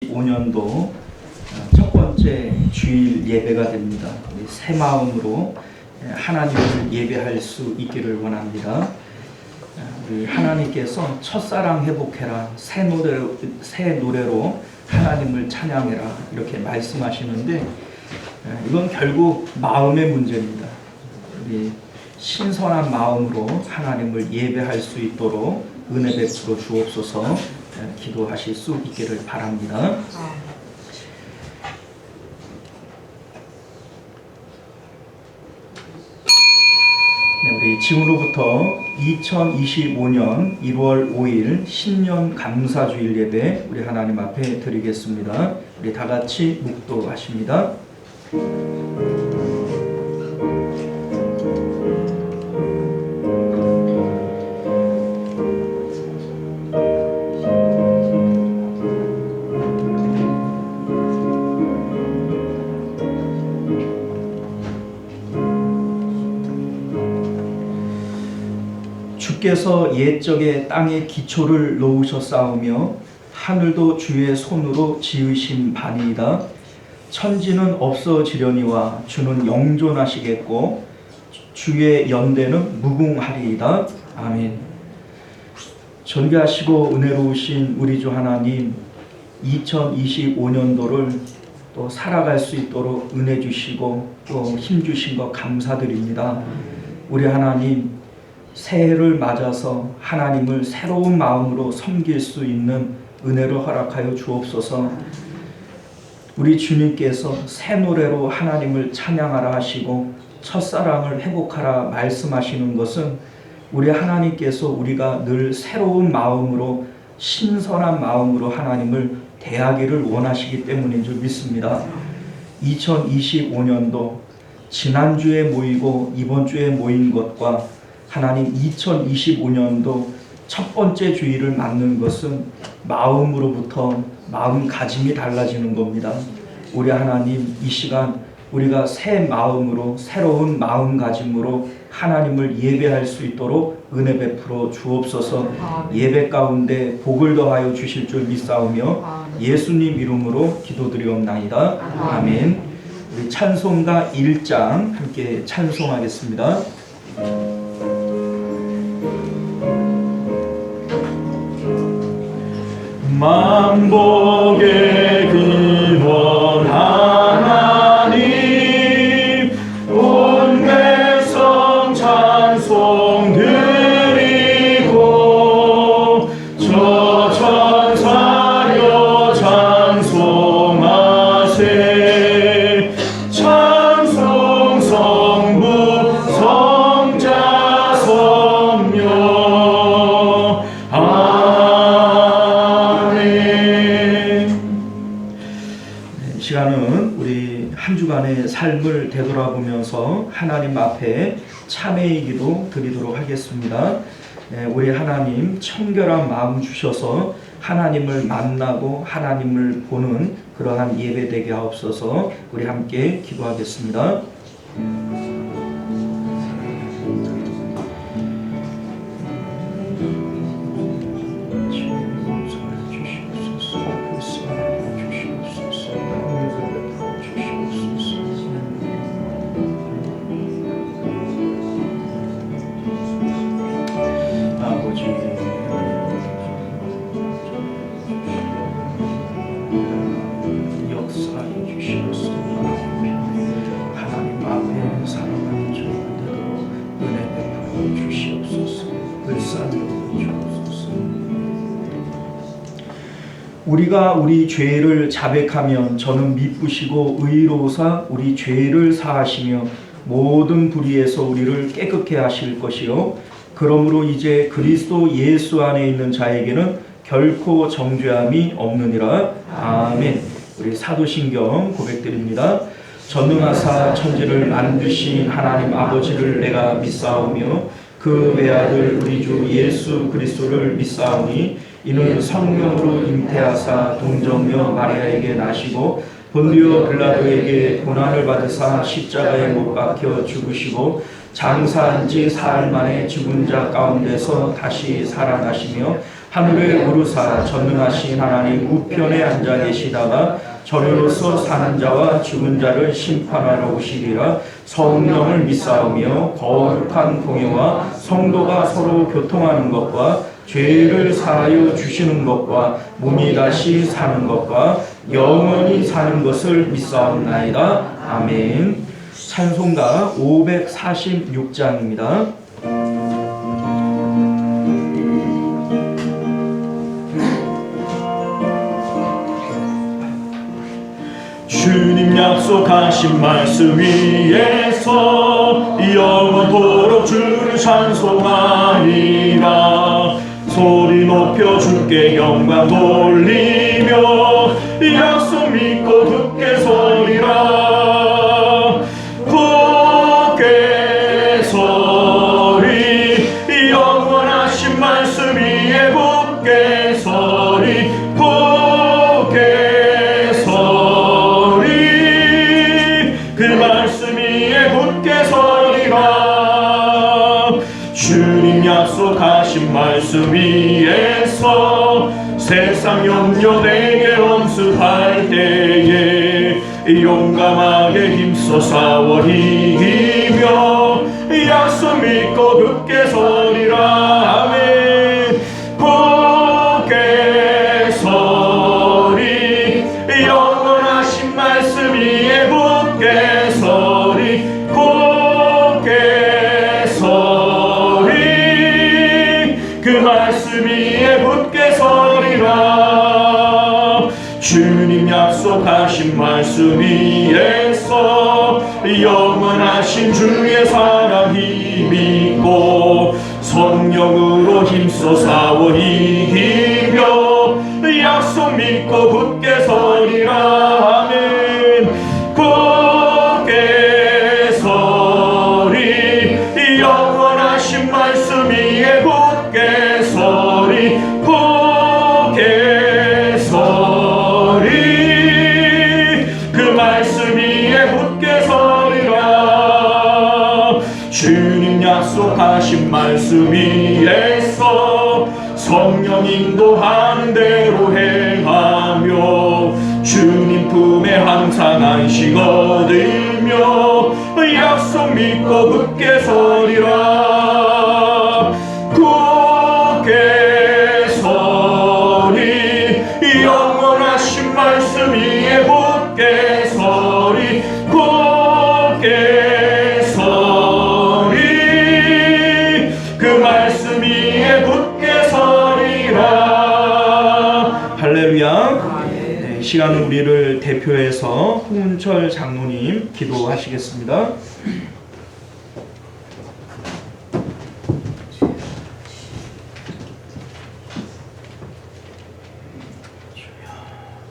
2025년도 첫 번째 주일 예배가 됩니다. 새 마음으로 하나님을 예배할 수 있기를 원합니다. 우리 하나님께서 첫사랑 회복해라, 새 노래로 하나님을 찬양해라 이렇게 말씀하시는데, 이건 결국 마음의 문제입니다. 우리 신선한 마음으로 하나님을 예배할 수 있도록 은혜 베풀어 주옵소서. 기도하실 수 있기를 바랍니다. 우리 지금으로부터 2025년 1월 5일 신년 감사주일 예배 우리 하나님 앞에 드리겠습니다. 우리 다 같이 묵도하십니다. 주께서 옛적에 땅에 기초를 놓으셨사오며 하늘도 주의 손으로 지으신 바니이다. 천지는 없어지려니와 주는 영존하시겠고 주의 연대는 무궁하리이다. 아멘. 존귀하시고 은혜로우신 우리 주 하나님, 2025년도를 또 살아갈 수 있도록 은혜 주시고 또 힘 주신 것 감사드립니다. 우리 하나님, 새해를 맞아서 하나님을 새로운 마음으로 섬길 수 있는 은혜를 허락하여 주옵소서. 우리 주님께서 새 노래로 하나님을 찬양하라 하시고 첫사랑을 회복하라 말씀하시는 것은 우리 하나님께서 우리가 늘 새로운 마음으로, 신선한 마음으로 하나님을 대하기를 원하시기 때문인 줄 믿습니다. 2025년도 지난주에 모이고 이번 주에 모인 것과 하나님 2025년도 첫 번째 주일을 맞는 것은 마음으로부터 마음가짐이 달라지는 겁니다. 우리 하나님, 이 시간 우리가 새 마음으로, 새로운 마음가짐으로 하나님을 예배할 수 있도록 은혜 베풀어 주옵소서. 예배 가운데 복을 더하여 주실 줄 믿사오며 예수님 이름으로 기도드리옵나이다. 아멘. 우리 찬송가 1장 함께 찬송하겠습니다. 만복의 근원 하나님, 온 백성 찬송 드리고 저 천사여 찬송하세. 찬송 성부 성자 성령 시간은 우리 한 주간의 삶을 되돌아보면서 하나님 앞에 참회의 기도 드리도록 하겠습니다. 우리 하나님, 청결한 마음 주셔서 하나님을 만나고 하나님을 보는 그러한 예배 되게 하옵소서. 우리 함께 기도하겠습니다. 우리가 우리 죄를 자백하면 저는 미쁘시고 의로우사 우리 죄를 사하시며 모든 불의에서 우리를 깨끗게 하실 것이요 그러므로 이제 그리스도 예수 안에 있는 자에게는 결코 정죄함이 없느니라. 아멘. 우리 사도신경 고백드립니다. 전능하사 천지를 만드신 하나님 아버지를 내가 믿사오며 그 외아들 우리 주 예수 그리스도를 믿사오니 이는 성령으로 잉태하사 동정녀 마리아에게 나시고 본디오 빌라도에게 고난을 받으사 십자가에 못 박혀 죽으시고 장사한 지 사흘 만에 죽은 자 가운데서 다시 살아나시며 하늘에 오르사 전능하신 하나님 우편에 앉아 계시다가 저리로서 사는 자와 죽은 자를 심판하러 오시리라. 성령을 믿사오며 거룩한 공예와 성도가 서로 교통하는 것과 죄를 사하여 주시는 것과 몸이 다시 사는 것과 영원히 사는 것을 믿사옵나이다. 아멘. 찬송가 546장입니다. 주님 약속하신 말씀 위에서 영원토록 주를 찬송하리라. 소리 높여 주께 영광 돌리며 약속 믿고 굳게 서리라. 굳게 서리 영원하신 말씀 위에 굳게 서리. 굳게 서리 그 말씀 위에 굳게 서리라. 주님 약속하신 말씀 위에서 세상 염려 내게 엄습할 때에 용감하게 힘써 싸워 이기며 약속 믿고 굳게 서리라. 아멘. 굳게 서리 영원하신 말씀 위에 굳게 서리. 굳게 서리 그 말씀 위에 굳게 서리라. 주님 약속하신 말씀 위에서 영원하신 주의 사랑 힘입고 성령으로 힘써 싸워 이기며 약속 믿고 굳게 서리라. 아멘. 굳게 서리 영원하신 말씀 위에 굳게 서리. 굳게 서리 그 말씀 위에 굳게 서리라. 주님 약속하신 말씀 위에서 성령 인도하는 대로 행하며 주님 품에 항상 안식 얻으며 약속 믿고 굳게 서리라. 굳게 서리 영원하신 말씀 위에 굳게 서리. 굳게 서리 그 말씀 위에 굳게 서리라. 할렐루야. 네, 이 시간 우리를 대표해서 홍은철 장로님 기도하시겠습니다.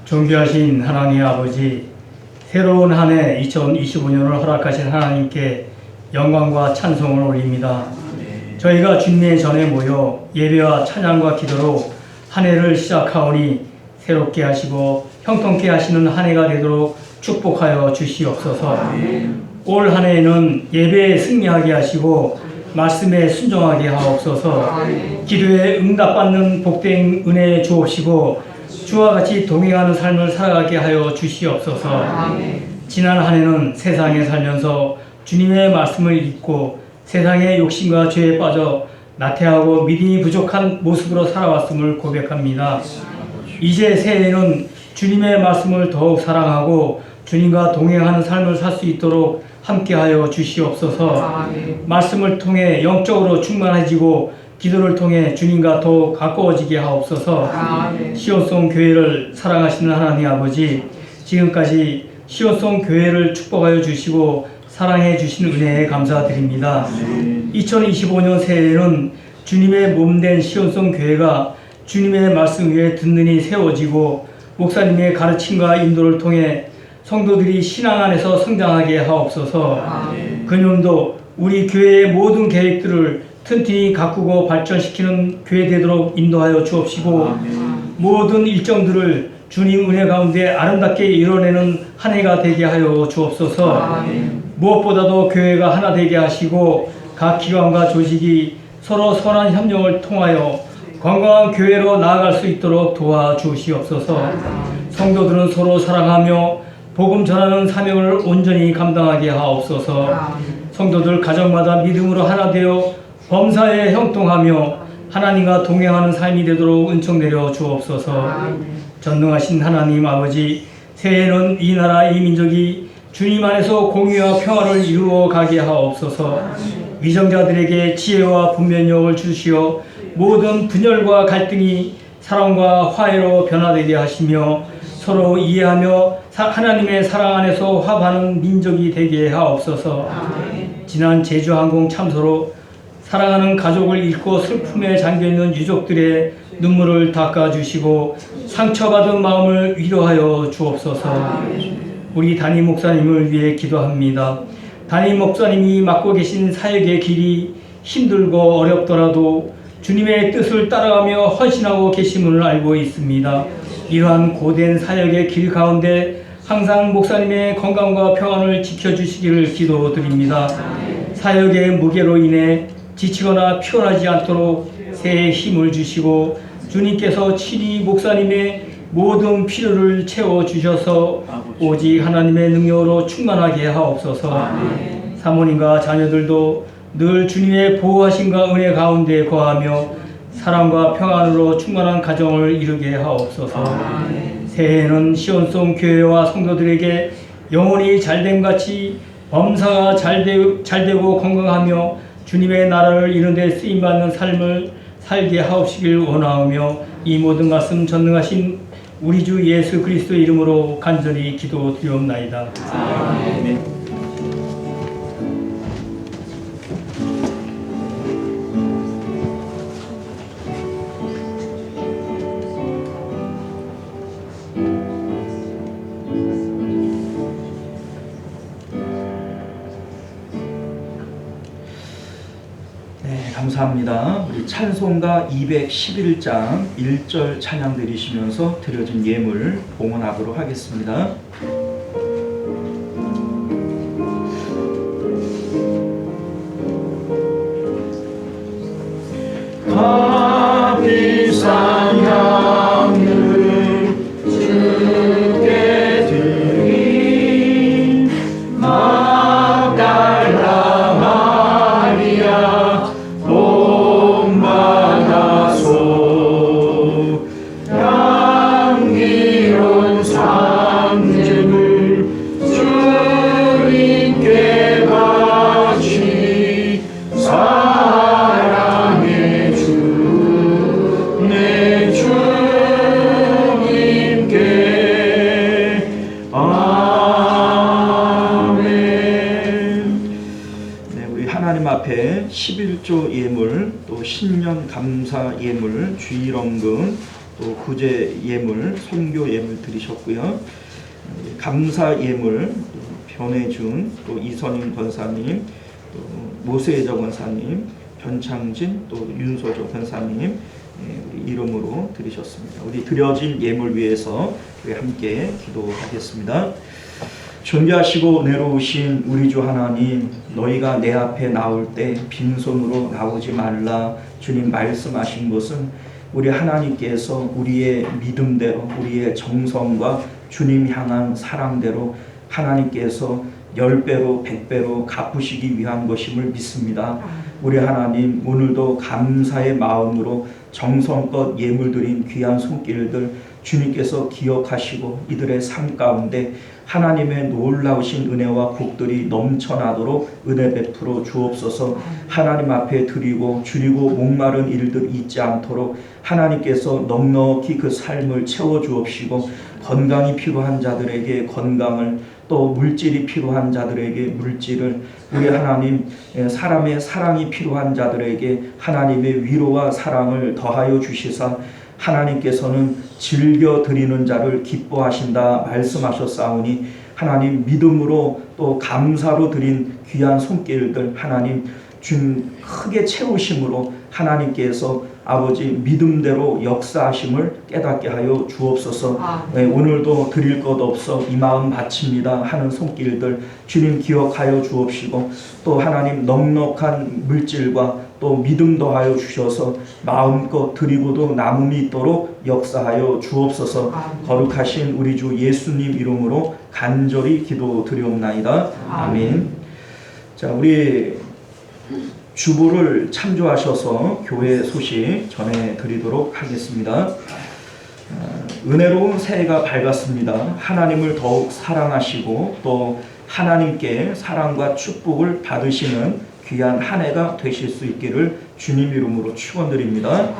존귀하신 하나님 아버지, 새로운 한 해 2025년을 허락하신 하나님께 영광과 찬송을 올립니다. 저희가 주님의 전에 모여 예배와 찬양과 기도로 한 해를 시작하오니 새롭게 하시고 형통케 하시는 한 해가 되도록 축복하여 주시옵소서. 올 한 해에는 예배에 승리하게 하시고 말씀에 순종하게 하옵소서. 기도에 응답받는 복된 은혜 주옵시고 주와 같이 동행하는 삶을 살아가게 하여 주시옵소서. 지난 한 해는 세상에 살면서 주님의 말씀을 잊고 세상의 욕심과 죄에 빠져 나태하고 믿음이 부족한 모습으로 살아왔음을 고백합니다. 이제 새해에는 주님의 말씀을 더욱 사랑하고 주님과 동행하는 삶을 살 수 있도록 함께하여 주시옵소서. 말씀을 통해 영적으로 충만해지고 기도를 통해 주님과 더 가까워지게 하옵소서. 시온송 교회를 사랑하시는 하나님 아버지, 지금까지 시온송 교회를 축복하여 주시고 사랑해 주신 은혜에 감사드립니다. 2025년 새해에는 주님의 몸된 시온송 교회가 주님의 말씀 위에 든든히 세워지고 목사님의 가르침과 인도를 통해 성도들이 신앙 안에서 성장하게 하옵소서. 금년도 우리 교회의 모든 계획들을 튼튼히 가꾸고 발전시키는 교회 되도록 인도하여 주옵시고 모든 일정들을 주님 은혜 가운데 아름답게 이뤄내는 한 해가 되게 하여 주옵소서. 무엇보다도 교회가 하나 되게 하시고 각 기관과 조직이 서로 선한 협력을 통하여 건강한 교회로 나아갈 수 있도록 도와주시옵소서. 성도들은 서로 사랑하며 복음 전하는 사명을 온전히 감당하게 하옵소서. 성도들 가정마다 믿음으로 하나 되어 범사에 형통하며 하나님과 동행하는 삶이 되도록 은총 내려 주옵소서. 전능하신 하나님 아버지, 새해에는 이 나라 이 민족이 주님 안에서 공의와 평화를 이루어 가게 하옵소서. 위정자들에게 지혜와 분별력을 주시어 모든 분열과 갈등이 사랑과 화해로 변화되게 하시며 서로 이해하며 하나님의 사랑 안에서 화합하는 민족이 되게 하옵소서. 지난 제주항공 참사로 사랑하는 가족을 잃고 슬픔에 잠겨있는 유족들의 눈물을 닦아주시고 상처받은 마음을 위로하여 주옵소서. 우리 담임 목사님을 위해 기도합니다. 담임 목사님이 맡고 계신 사역의 길이 힘들고 어렵더라도 주님의 뜻을 따라가며 헌신하고 계심을 알고 있습니다. 이러한 고된 사역의 길 가운데 항상 목사님의 건강과 평안을 지켜주시기를 기도드립니다. 사역의 무게로 인해 지치거나 피곤하지 않도록 새해 힘을 주시고 주님께서 친히 목사님의 모든 필요를 채워주셔서 오직 하나님의 능력으로 충만하게 하옵소서. 사모님과 자녀들도 늘 주님의 보호하심과 은혜 가운데 거하며 사랑과 평안으로 충만한 가정을 이루게 하옵소서. 새해에는 시온송 교회와 성도들에게 영혼이 잘됨같이 범사가 잘되고 건강하며 주님의 나라를 이루는 데 쓰임받는 삶을 살게 하옵시길 원하오며 이 모든 말씀 전능하신 우리 주 예수 그리스도의 이름으로 간절히 기도드리옵나이다. 아멘. 감사합니다. 우리 찬송가 211장 1절 찬양 드리시면서 드려진 예물 봉헌하도록 하겠습니다. 비싼 향을 주께 드린 막달라 마리아 복 받아소. 향기로운 상증을 주님께 바치 사랑해 주 내 주님께. 아멘. 네, 우리 하나님 앞에 11조 예물, 또 신년 감사 예물, 주일원금, 또 구제 예물, 선교 예물 드리셨고요. 감사 예물, 변혜준, 또 이선임 권사님, 또 모세저 권사님, 변창진, 또 윤소조 권사님 우리 이름으로 드리셨습니다. 우리 드려진 예물 위해서 우리 함께 기도하겠습니다. 존귀하시고 은혜로우신 우리 주 하나님, 너희가 내 앞에 나올 때 빈손으로 나오지 말라 주님 말씀하신 것은 우리 하나님께서 우리의 믿음대로, 우리의 정성과 주님 향한 사랑대로 하나님께서 10배로 100배로 갚으시기 위한 것임을 믿습니다. 우리 하나님, 오늘도 감사의 마음으로 정성껏 예물 드린 귀한 손길들 주님께서 기억하시고 이들의 삶 가운데 하나님의 놀라우신 은혜와 복들이 넘쳐나도록 은혜 베풀어 주옵소서. 하나님 앞에 드리고 줄이고 목마른 일들 잊지 않도록 하나님께서 넉넉히 그 삶을 채워 주옵시고, 건강이 필요한 자들에게 건강을, 또 물질이 필요한 자들에게 물질을, 우리 하나님 사람의 사랑이 필요한 자들에게 하나님의 위로와 사랑을 더하여 주시사 하나님께서는 즐겨 드리는 자를 기뻐하신다 말씀하셨사오니 하나님 믿음으로 또 감사로 드린 귀한 손길들 하나님 준 크게 채우심으로 하나님께서 아버지 믿음대로 역사하심을 깨닫게 하여 주옵소서. 오늘도 드릴 것 없어 이 마음 바칩니다 하는 손길들 주님 기억하여 주옵시고, 또 하나님 넉넉한 물질과 또 믿음 더하여 주셔서 마음껏 드리고도 남음이 있도록 역사하여 주옵소서. 거룩하신 우리 주 예수님 이름으로 간절히 기도드리옵나이다. 아멘. 자, 우리 주보를 참조하셔서 교회 소식 전해드리도록 하겠습니다. 은혜로운 새해가 밝았습니다. 하나님을 더욱 사랑하시고 또 하나님께 사랑과 축복을 받으시는 귀한 한 해가 되실 수 있기를 주님 이름으로 축원드립니다.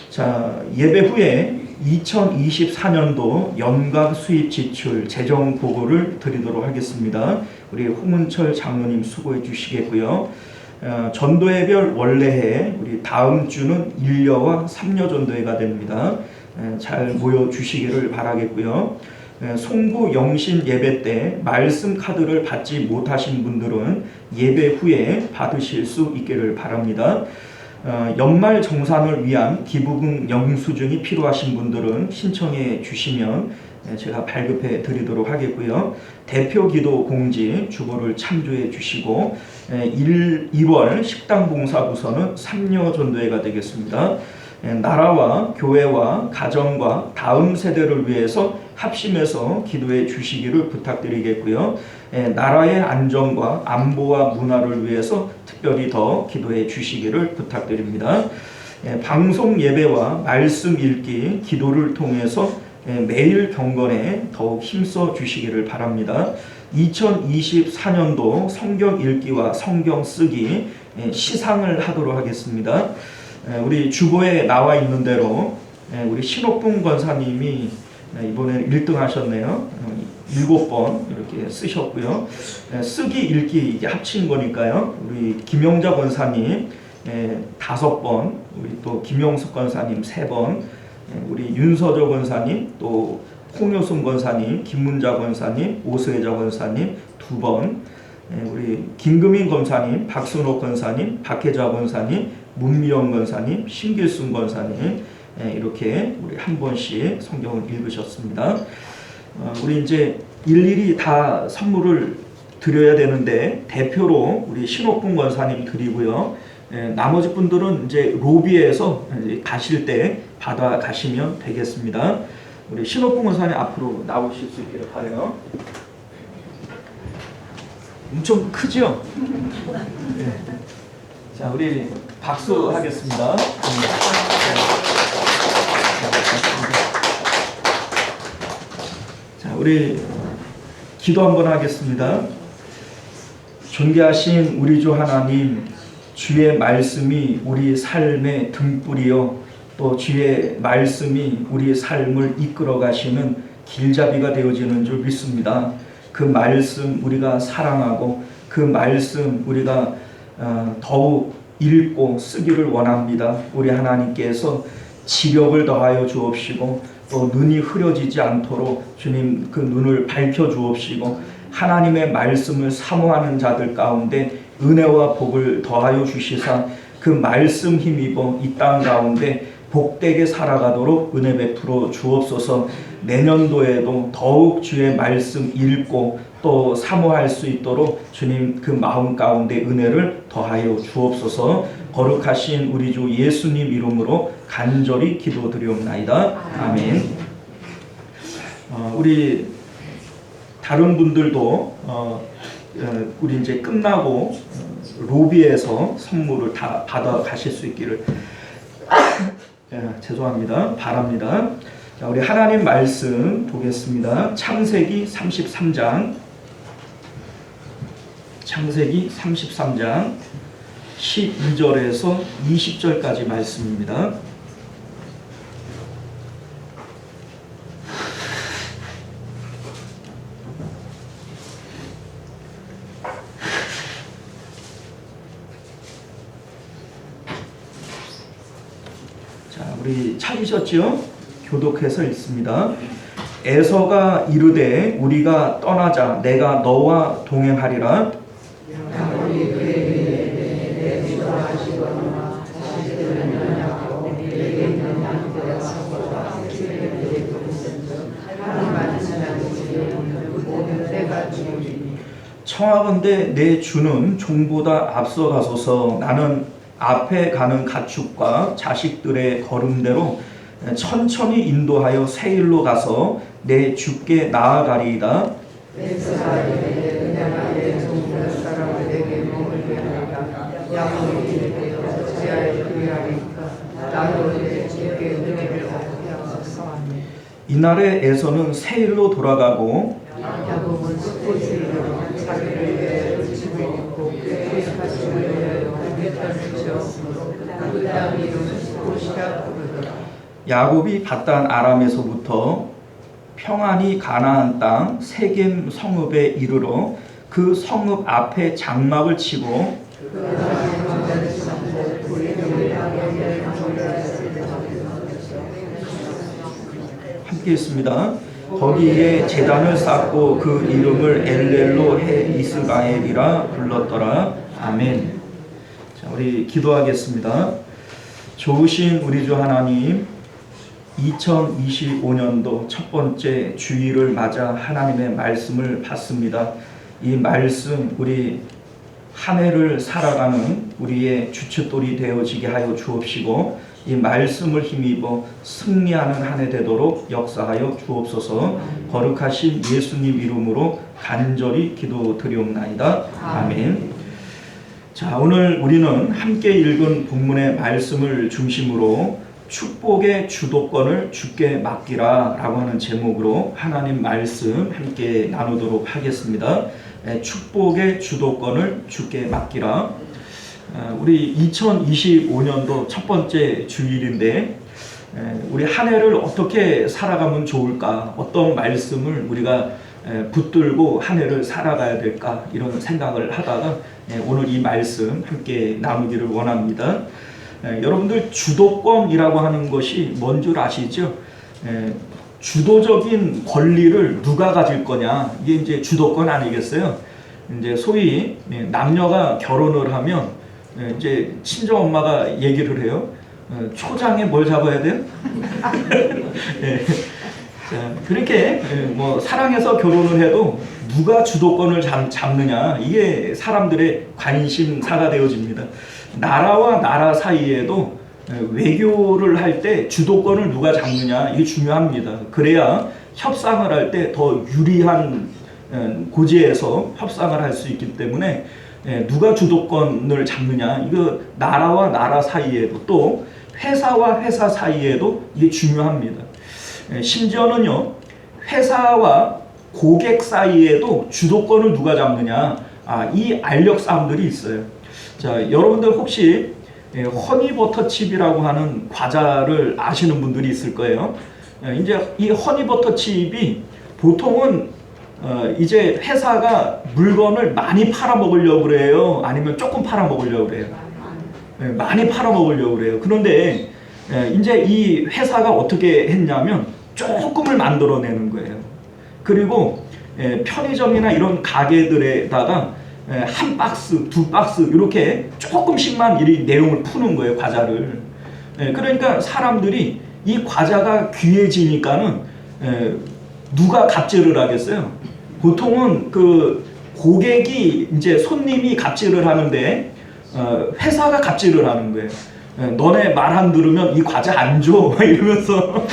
자, 예배 후에 2024년도 연간 수입 지출 재정 보고를 드리도록 하겠습니다. 우리 홍은철 장로님 수고해 주시겠고요. 전도회별 원래해 우리 다음 주는 1려와 3려 전도회가 됩니다. 잘 모여 주시기를 바라겠고요. 송구 영신 예배 때 말씀 카드를 받지 못하신 분들은 예배 후에 받으실 수 있기를 바랍니다. 연말 정산을 위한 기부금 영수증이 필요하신 분들은 신청해 주시면 제가 발급해 드리도록 하겠고요. 대표 기도 공지 주보를 참조해 주시고 2월 식당 봉사 부서는 3려 전도회가 되겠습니다. 나라와 교회와 가정과 다음 세대를 위해서 합심해서 기도해 주시기를 부탁드리겠고요. 나라의 안정과 안보와 문화를 위해서 특별히 더 기도해 주시기를 부탁드립니다. 방송 예배와 말씀 읽기, 기도를 통해서 매일 경건에 더욱 힘써 주시기를 바랍니다. 2024년도 성경 읽기와 성경 쓰기 시상을 하도록 하겠습니다. 우리 주보에 나와 있는 대로 우리 신옥분 권사님이 이번에 1등 하셨네요. 7번 이렇게 쓰셨고요. 쓰기 읽기 이게 합친 거니까요. 우리 김영자 권사님 5번, 우리 또 김영숙 권사님 3번, 우리 윤서조 권사님, 또 홍효순 권사님, 김문자 권사님, 오수혜자 권사님 2번, 우리 김금인 권사님, 박순옥 권사님, 박혜자 권사님, 문미영 권사님, 신길순 권사님 이렇게 우리 한 번씩 성경을 읽으셨습니다. 우리 이제 일일이 다 선물을 드려야 되는데 대표로 우리 신옥분 권사님 드리고요. 나머지 분들은 이제 로비에서 가실 때 받아 가시면 되겠습니다. 우리 신옥분 권사님 앞으로 나오실 수 있기를 바라요. 엄청 크죠? 네. 자, 우리 박수 하겠습니다. 자, 우리 기도 한번 하겠습니다. 존귀하신 우리 주 하나님, 주의 말씀이 우리 삶의 등불이요 또 주의 말씀이 우리 삶을 이끌어 가시는 길잡이가 되어지는 줄 믿습니다. 그 말씀 우리가 사랑하고 그 말씀 우리가 더욱 읽고 쓰기를 원합니다. 우리 하나님께서 지력을 더하여 주옵시고 또 눈이 흐려지지 않도록 주님 그 눈을 밝혀 주옵시고 하나님의 말씀을 사모하는 자들 가운데 은혜와 복을 더하여 주시사 그 말씀 힘입어 이 땅 가운데 복되게 살아가도록 은혜 베풀어 주옵소서. 내년도에도 더욱 주의 말씀 읽고 또 사모할 수 있도록 주님 그 마음 가운데 은혜를 더하여 주옵소서. 거룩하신 우리 주 예수님 이름으로 간절히 기도드리옵나이다. 아멘. 우리 다른 분들도 우리 이제 끝나고 로비에서 선물을 다 받아 가실 수 있기를 죄송합니다. 바랍니다. 자, 우리 하나님 말씀 보겠습니다. 창세기 33장 12절에서 20절까지 말씀입니다. 우리 찾으셨죠? 교독해서 읽습니다. 에서가 이르되 우리가 떠나자 내가 너와 동행하리라. 청하건대 내 주는 종보다 앞서가소서. 나는 앞에 가는 가축과 자식들의 걸음대로 천천히 인도하여 세일로 가서 내 주께 나아가리이다. 이날에 에서는 세일로 돌아가고 야곱이 밧단 아람에서부터 평안히 가나안 땅 세겜 성읍에 이르러 그 성읍 앞에 장막을 치고 함께 있습니다. 거기에 제단을 쌓고 그 이름을 엘렐로 해 이스라엘이라 불렀더라. 아멘. 자, 우리 기도하겠습니다. 좋으신 우리 주 하나님, 2025년도 첫 번째 주일을 맞아 하나님의 말씀을 받습니다. 이 말씀 우리 한 해를 살아가는 우리의 주춧돌이 되어지게 하여 주옵시고 이 말씀을 힘입어 승리하는 한 해 되도록 역사하여 주옵소서. 거룩하신 예수님 이름으로 간절히 기도드리옵나이다. 아멘. 자, 오늘 우리는 함께 읽은 본문의 말씀을 중심으로 축복의 주도권을 주께 맡기라 라고 하는 제목으로 하나님 말씀 함께 나누도록 하겠습니다. 축복의 주도권을 주께 맡기라. 우리 2025년도 첫 번째 주일인데 우리 한 해를 어떻게 살아가면 좋을까? 어떤 말씀을 우리가 붙들고 한 해를 살아가야 될까? 이런 생각을 하다가 오늘 이 말씀 함께 나누기를 원합니다. 여러분들 주도권이라고 하는 것이 뭔 줄 아시죠? 주도적인 권리를 누가 가질 거냐? 이게 이제 주도권 아니겠어요? 이제 소위 남녀가 결혼을 하면 이제 친정 엄마가 얘기를 해요. 초장에 뭘 잡아야 돼요? 자, 그렇게 뭐 사랑해서 결혼을 해도 누가 주도권을 잡느냐 이게 사람들의 관심사가 되어집니다. 나라와 나라 사이에도 외교를 할 때 주도권을 누가 잡느냐 이게 중요합니다. 그래야 협상을 할 때 더 유리한 고지에서 협상을 할 수 있기 때문에 누가 주도권을 잡느냐 이거 나라와 나라 사이에도 또 회사와 회사 사이에도 이게 중요합니다. 심지어는요 회사와 고객 사이에도 주도권을 누가 잡느냐 이 알력 싸움들이 있어요. 자, 여러분들 혹시 허니버터칩이라고 하는 과자를 아시는 분들이 있을 거예요. 이제 이 허니버터칩이 보통은 이제 회사가 물건을 많이 팔아먹으려고 그래요? 아니면 조금 팔아먹으려고 그래요? 많이 팔아먹으려고 그래요. 그런데 이제 이 회사가 어떻게 했냐면 조금을 만들어내는 거예요. 그리고 편의점이나 이런 가게들에다가 한 박스, 두 박스 이렇게 조금씩만 이 내용을 푸는 거예요, 과자를. 그러니까 사람들이 이 과자가 귀해지니까는 누가 갑질을 하겠어요? 보통은 그 고객이 이제 손님이 갑질을 하는데 회사가 갑질을 하는 거예요. 너네 말 안 들으면 이 과자 안 줘 이러면서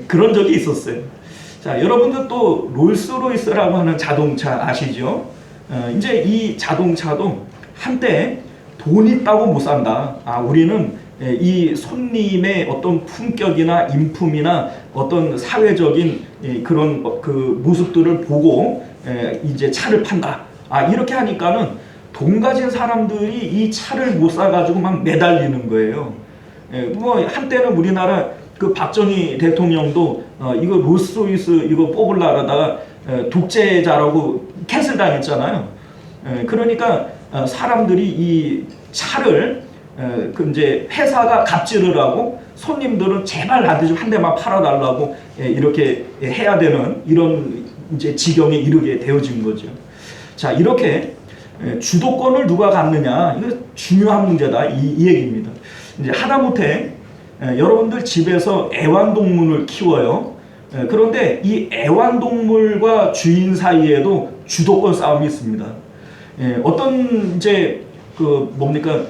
그런 적이 있었어요. 자, 여러분들 또 롤스로이스라고 하는 자동차 아시죠? 이제 이 자동차도 한때 돈 있다고 못 산다. 우리는 이 손님의 어떤 품격이나 인품이나 어떤 사회적인 그런 그 모습들을 보고 이제 차를 판다. 이렇게 하니까는 돈 가진 사람들이 이 차를 못 사가지고 막 매달리는 거예요. 뭐 한때는 우리나라 그 박정희 대통령도 이거 롤스로이스 이거 뽑으려 하다가 독재자라고 캔슬 당했잖아요. 그러니까 사람들이 이 차를 그 이제 회사가 갑질을 하고 손님들은 제발 나한테 좀 한 대만 팔아달라고 이렇게 해야 되는 이런 이제 지경에 이르게 되어진 거죠. 자, 이렇게 주도권을 누가 갖느냐 이거 중요한 문제다 이 얘기입니다. 이제 하다못해 여러분들 집에서 애완동물을 키워요. 그런데 이 애완동물과 주인 사이에도 주도권 싸움이 있습니다. 어떤 이제 그 뭡니까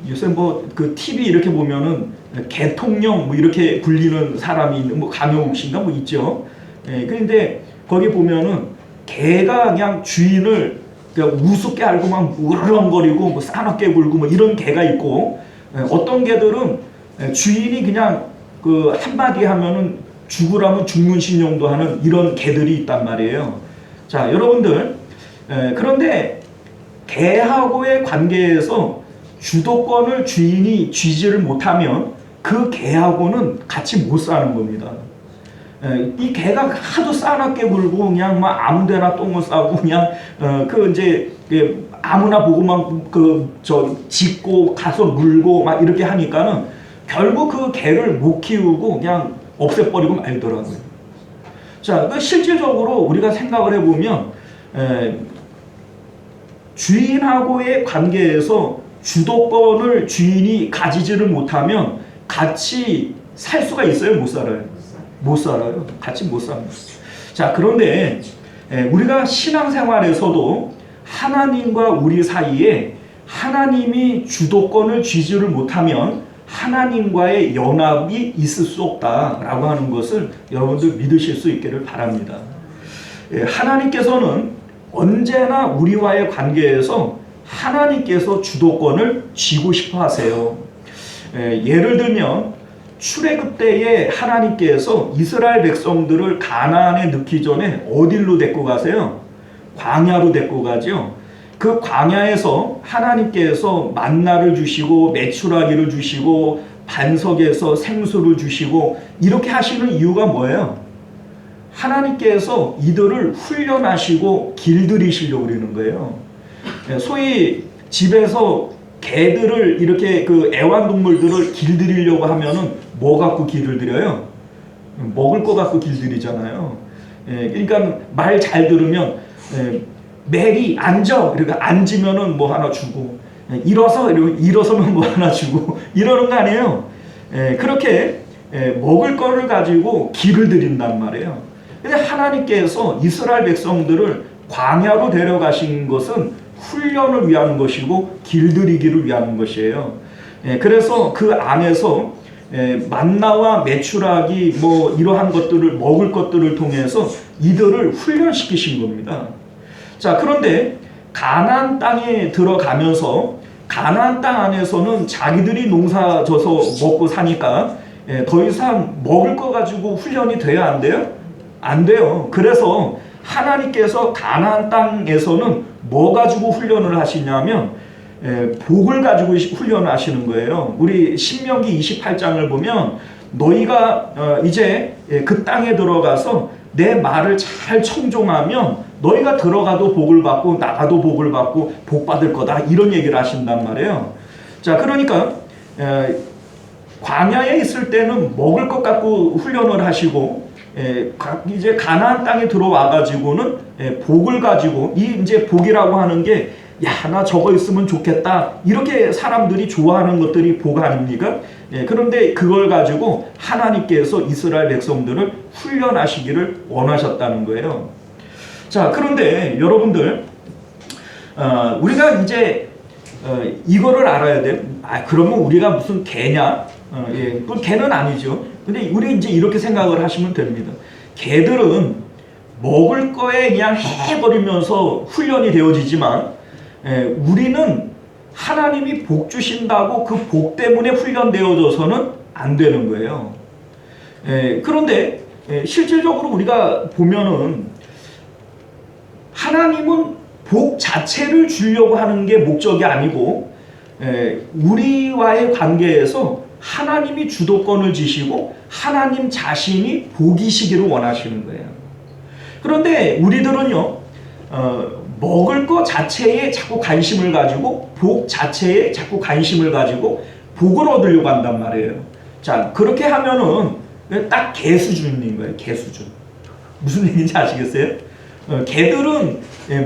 요새 뭐 그 TV 이렇게 보면은 개통령 뭐 이렇게 불리는 사람이 있는 뭐 강영욱 씨인가 뭐 있죠. 예, 그런데 거기 보면은 개가 그냥 주인을 그냥 우습게 알고 막 우르렁거리고 뭐 싸납게 굴고 뭐 이런 개가 있고, 어떤 개들은 주인이 그냥 그 한마디 하면은 죽으라면 죽는 신용도 하는 이런 개들이 있단 말이에요. 자, 여러분들, 그런데 개하고의 관계에서 주도권을 주인이 쥐지를 못하면 그 개하고는 같이 못 사는 겁니다. 이 개가 하도 싸납게 굴고 그냥 막 아무데나 똥을 싸고 그냥 그 이제 아무나 보고만 그 저 짖고 가서 물고 막 이렇게 하니까는 결국 그 개를 못 키우고 그냥 없애버리고 말더라고요. 자, 그 실질적으로 우리가 생각을 해보면 주인하고의 관계에서 주도권을 주인이 가지지를 못하면 같이 살 수가 있어요? 못 살아요? 못 살아요. 같이 못 삽니다. 자, 그런데 우리가 신앙생활에서도 하나님과 우리 사이에 하나님이 주도권을 쥐지를 못하면 하나님과의 연합이 있을 수 없다라고 하는 것을 여러분들 믿으실 수 있기를 바랍니다. 하나님께서는 언제나 우리와의 관계에서 하나님께서 주도권을 쥐고 싶어 하세요. 예를 들면 출애굽 때에 하나님께서 이스라엘 백성들을 가나안에 넣기 전에 어디로 데리고 가세요? 광야로 데리고 가죠. 그 광야에서 하나님께서 만나를 주시고 메추라기를 주시고 반석에서 생수를 주시고 이렇게 하시는 이유가 뭐예요? 하나님께서 이들을 훈련하시고 길들이시려고 그러는 거예요. 소위 집에서 개들을 이렇게 그 애완동물들을 길들이려고 하면은 뭐 갖고 길들여요? 먹을 거 갖고 길들이잖아요. 그러니까 말 잘 들으면 메리 앉아, 그러니까 앉으면은 뭐 하나 주고, 일어서 이러면 일어서면 뭐 하나 주고 이러는 거 아니에요. 그렇게 먹을 거를 가지고 길을 들인단 말이에요. 근데 하나님께서 이스라엘 백성들을 광야로 데려가신 것은 훈련을 위한 것이고 길들이기를 위한 것이에요. 그래서 그 안에서 만나와 메추라기 뭐 이러한 것들을 먹을 것들을 통해서 이들을 훈련시키신 겁니다. 자, 그런데 가나안 땅에 들어가면서 가나안 땅 안에서는 자기들이 농사 져서 먹고 사니까 더 이상 먹을 거 가지고 훈련이 돼야 안 돼요? 안 돼요. 그래서 하나님께서 가나안 땅에서는 뭐 가지고 훈련을 하시냐면 복을 가지고 훈련을 하시는 거예요. 우리 신명기 28장을 보면 너희가 이제 그 땅에 들어가서 내 말을 잘 청종하면 너희가 들어가도 복을 받고 나가도 복을 받고 복 받을 거다, 이런 얘기를 하신단 말이에요. 자, 그러니까 광야에 있을 때는 먹을 것 갖고 훈련을 하시고 이제 가나안 땅에 들어와 가지고는 복을 가지고, 이 이제 복이라고 하는 게 야, 나 저거 있으면 좋겠다, 이렇게 사람들이 좋아하는 것들이 복 아닙니까? 그런데 그걸 가지고 하나님께서 이스라엘 백성들을 훈련하시기를 원하셨다는 거예요. 자, 그런데 여러분들, 우리가 이제 이거를 알아야 돼요. 그러면 우리가 무슨 개냐? 그 개는 아니죠. 근데 우리 이제 이렇게 생각을 하시면 됩니다. 개들은 먹을 거에 그냥 해버리면서 훈련이 되어지지만, 우리는 하나님이 복 주신다고 그 복 때문에 훈련되어져서는 안 되는 거예요. 그런데 실질적으로 우리가 보면은 하나님은 복 자체를 주려고 하는 게 목적이 아니고 우리와의 관계에서 하나님이 주도권을 지시고 하나님 자신이 복이시기를 원하시는 거예요. 그런데 우리들은요, 먹을 것 자체에 자꾸 관심을 가지고 복 자체에 자꾸 관심을 가지고 복을 얻으려고 한단 말이에요. 자, 그렇게 하면은 딱 개 수준인 거예요. 개 수준. 무슨 얘기인지 아시겠어요? 개들은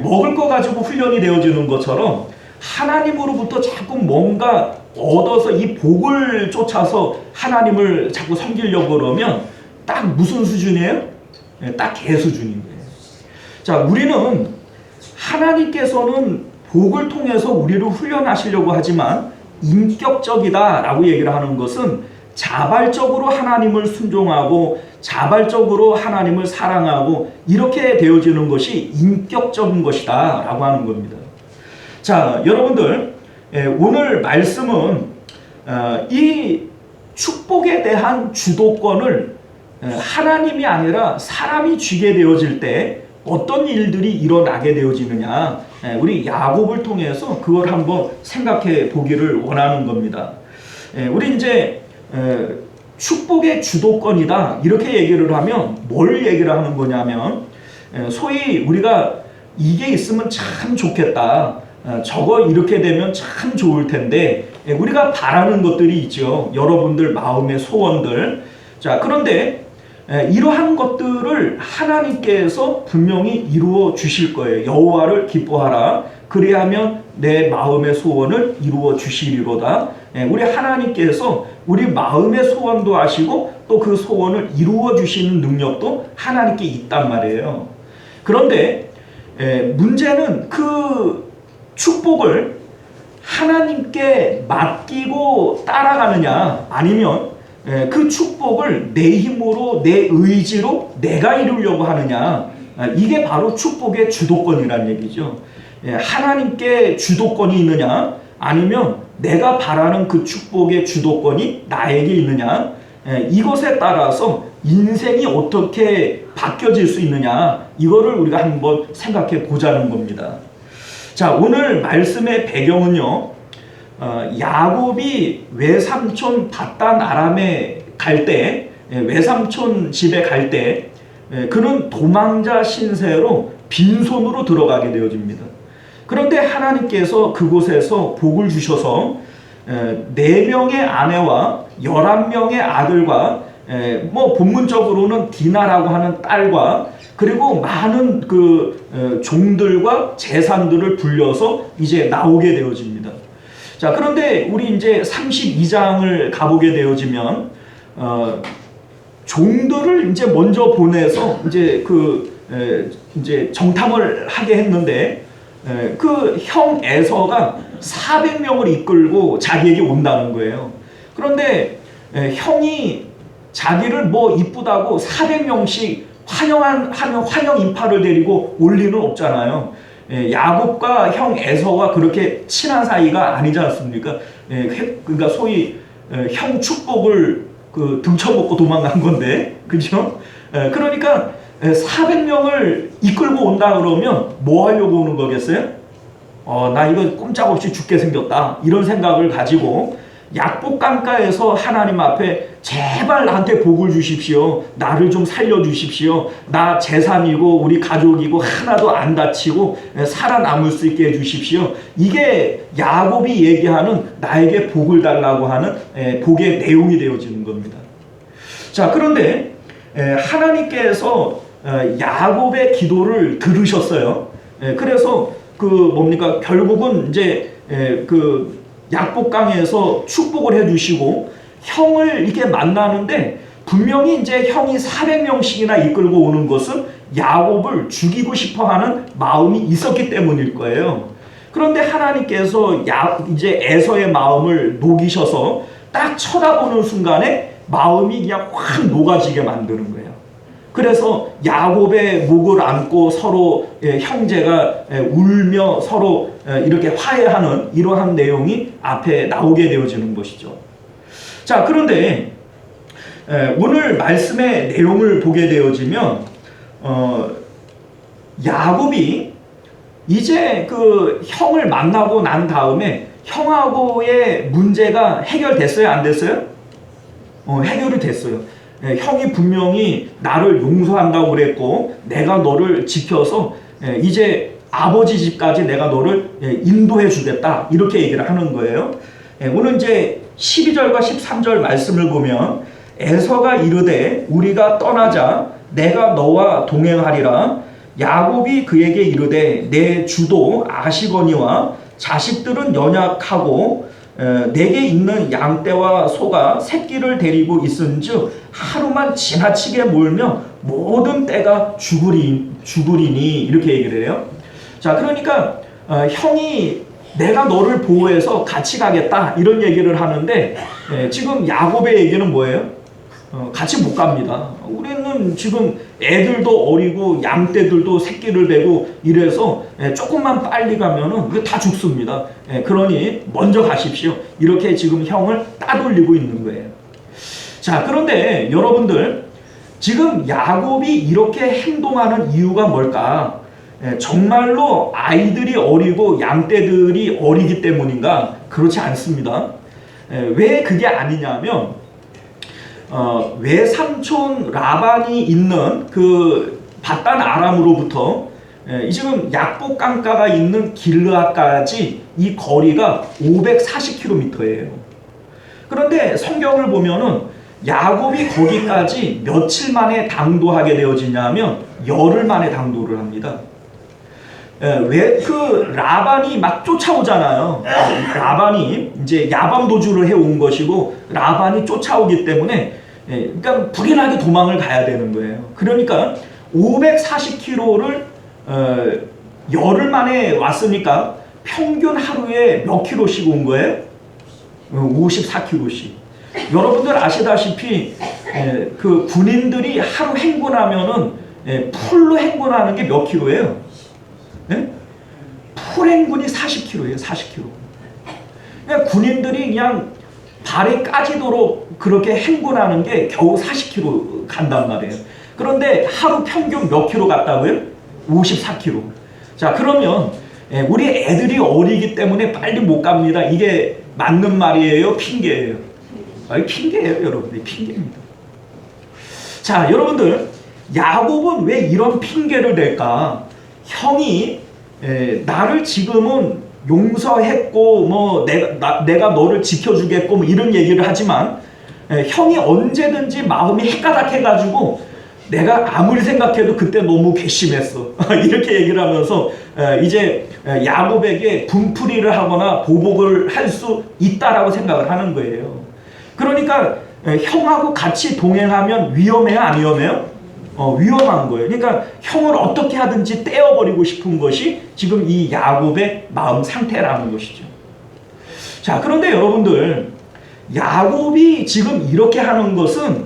먹을 거 가지고 훈련이 되어지는 것처럼 하나님으로부터 자꾸 뭔가 얻어서 이 복을 쫓아서 하나님을 자꾸 섬기려고 그러면 딱 무슨 수준이에요? 딱 개 수준인 거예요. 자, 우리는 하나님께서는 복을 통해서 우리를 훈련하시려고 하지만 인격적이다라고 얘기를 하는 것은 자발적으로 하나님을 순종하고 자발적으로 하나님을 사랑하고 이렇게 되어지는 것이 인격적인 것이다 라고 하는 겁니다. 자, 여러분들, 오늘 말씀은 이 축복에 대한 주도권을 하나님이 아니라 사람이 쥐게 되어질 때 어떤 일들이 일어나게 되어지느냐, 우리 야곱을 통해서 그걸 한번 생각해 보기를 원하는 겁니다. 우리 이제 축복의 주도권이다 이렇게 얘기를 하면 뭘 얘기를 하는 거냐면, 소위 우리가 이게 있으면 참 좋겠다, 저거 이렇게 되면 참 좋을 텐데, 우리가 바라는 것들이 있죠. 여러분들 마음의 소원들. 자, 그런데 이러한 것들을 하나님께서 분명히 이루어 주실 거예요. 여호와를 기뻐하라, 그리하면 내 마음의 소원을 이루어 주시리로다. 우리 하나님께서 우리 마음의 소원도 아시고 또 그 소원을 이루어 주시는 능력도 하나님께 있단 말이에요. 그런데 문제는 그 축복을 하나님께 맡기고 따라가느냐, 아니면 그 축복을 내 힘으로 내 의지로 내가 이루려고 하느냐, 이게 바로 축복의 주도권이라는 얘기죠. 하나님께 주도권이 있느냐, 아니면 내가 바라는 그 축복의 주도권이 나에게 있느냐, 이것에 따라서 인생이 어떻게 바뀌어질 수 있느냐, 이거를 우리가 한번 생각해 보자는 겁니다. 자, 오늘 말씀의 배경은요, 야곱이 외삼촌 밧단 아람에 갈 때, 외삼촌 집에 갈 때, 그는 도망자 신세로 빈손으로 들어가게 되어집니다. 그런데 하나님께서 그곳에서 복을 주셔서 4명의 아내와 11명의 아들과, 뭐 본문적으로는 디나라고 하는 딸과, 그리고 많은 그 종들과 재산들을 불려서 이제 나오게 되어집니다. 자, 그런데 우리 이제 32장을 가보게 되어지면 종들을 이제 먼저 보내서 이제 정탐을 하게 했는데, 그 형 에서가 400명을 이끌고 자기에게 온다는 거예요. 그런데 형이 자기를 뭐 이쁘다고 400명씩 환영 인파를 데리고 올 리는 없잖아요. 야곱과 형 에서가 그렇게 친한 사이가 아니지 않습니까? 그러니까 소위 형 축복을 등쳐먹고 도망간 건데, 그죠? 그러니까 400명을 이끌고 온다 그러면 뭐 하려고 오는 거겠어요? 나 이거 꼼짝없이 죽게 생겼다, 이런 생각을 가지고 약복강가에서 하나님 앞에 제발 나한테 복을 주십시오, 나를 좀 살려주십시오, 나 재산이고 우리 가족이고 하나도 안 다치고 살아남을 수 있게 해주십시오. 이게 야곱이 얘기하는 나에게 복을 달라고 하는 복의 내용이 되어지는 겁니다. 자, 그런데 하나님께서 야곱의 기도를 들으셨어요. 그래서 결국은 이제 약복강에서 축복을 해주시고 형을 이렇게 만나는데, 분명히 이제 형이 400명씩이나 이끌고 오는 것은 야곱을 죽이고 싶어하는 마음이 있었기 때문일 거예요. 그런데 하나님께서 이제 에서의 마음을 녹이셔서 딱 쳐다보는 순간에 마음이 그냥 확 녹아지게 만드는 거예요. 그래서 야곱의 목을 안고 서로 형제가 울며 서로 이렇게 화해하는 이러한 내용이 앞에 나오게 되어지는 것이죠. 자, 그런데 오늘 말씀의 내용을 보게 되어지면 야곱이 이제 그 형을 만나고 난 다음에 형하고의 문제가 해결됐어요, 안 됐어요? 해결이 됐어요. 형이 분명히 나를 용서한다고 그랬고, 내가 너를 지켜서 이제 아버지 집까지 내가 너를 인도해 주겠다, 이렇게 얘기를 하는 거예요. 오늘 이제 12절과 13절 말씀을 보면, 에서가 이르되 우리가 떠나자, 내가 너와 동행하리라. 야곱이 그에게 이르되 내 주도 아시거니와 자식들은 연약하고 내게 있는 양떼와 소가 새끼를 데리고 있은즉 하루만 지나치게 몰며 모든 떼가 죽으리니, 이렇게 얘기를 해요. 자, 그러니까 형이 내가 너를 보호해서 같이 가겠다 이런 얘기를 하는데 지금 야곱의 얘기는 뭐예요? 같이 못 갑니다. 우리는 지금 애들도 어리고 양떼들도 새끼를 베고 이래서 조금만 빨리 가면은 이게 다 죽습니다. 그러니 먼저 가십시오. 이렇게 지금 형을 따돌리고 있는 거예요. 자, 그런데 여러분들 지금 야곱이 이렇게 행동하는 이유가 뭘까? 정말로 아이들이 어리고 양떼들이 어리기 때문인가? 그렇지 않습니다. 왜 그게 아니냐면 외삼촌 라반이 있는 그 밧단 아람으로부터 지금 약복 강가가 있는 길르앗까지 이 거리가 540km예요. 그런데 성경을 보면은 야곱이 거기까지 며칠 만에 당도하게 되어지냐면 열흘 만에 당도를 합니다. 왜 그 라반이 막 쫓아오잖아요. 라반이 이제 야밤도주를 해온 것이고 라반이 쫓아오기 때문에 그러니까 불이나게 도망을 가야 되는 거예요. 그러니까 540km를 열흘 만에 왔으니까 평균 하루에 몇 킬로씩 온 거예요? 54km씩. 여러분들 아시다시피 그 군인들이 하루 행군하면은 풀로 행군하는 게 몇 킬로예요? 풀 행군이 40km예요. 40km. 그러니까 군인들이 그냥 발에 까지도록 그렇게 행군하는 게 겨우 40km 간단 말이에요. 그런데 하루 평균 몇 킬로 갔다고요? 54km. 자, 그러면 우리 애들이 어리기 때문에 빨리 못 갑니다. 이게 맞는 말이에요? 핑계예요? 핑계예요, 여러분들. 핑계입니다. 자, 여러분들 야곱은 왜 이런 핑계를 댈까? 형이 나를 지금은 용서했고 뭐 내가 너를 지켜주겠고 뭐 이런 얘기를 하지만 형이 언제든지 마음이 헷가닥해가지고 내가 아무리 생각해도 그때 너무 괘씸했어 이렇게 얘기를 하면서 이제 야곱에게 분풀이를 하거나 보복을 할 수 있다라고 생각을 하는 거예요. 그러니까 형하고 같이 동행하면 위험해요, 안 위험해요? 위험한 거예요. 그러니까 형을 어떻게 하든지 떼어버리고 싶은 것이 지금 이 야곱의 마음 상태라는 것이죠. 자, 그런데 여러분들 야곱이 지금 이렇게 하는 것은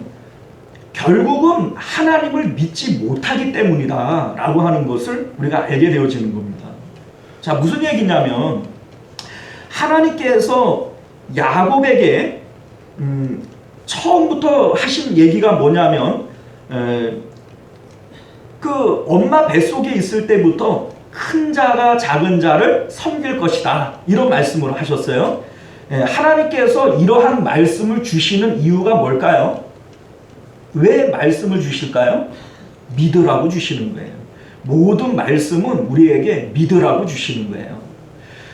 결국은 하나님을 믿지 못하기 때문이다 라고 하는 것을 우리가 알게 되어지는 겁니다. 자, 무슨 얘기냐면 하나님께서 야곱에게 처음부터 하신 얘기가 뭐냐면 그 엄마 뱃속에 있을 때부터 큰 자가 작은 자를 섬길 것이다 이런 말씀을 하셨어요. 하나님께서 이러한 말씀을 주시는 이유가 뭘까요? 왜 말씀을 주실까요? 믿으라고 주시는 거예요. 모든 말씀은 우리에게 믿으라고 주시는 거예요.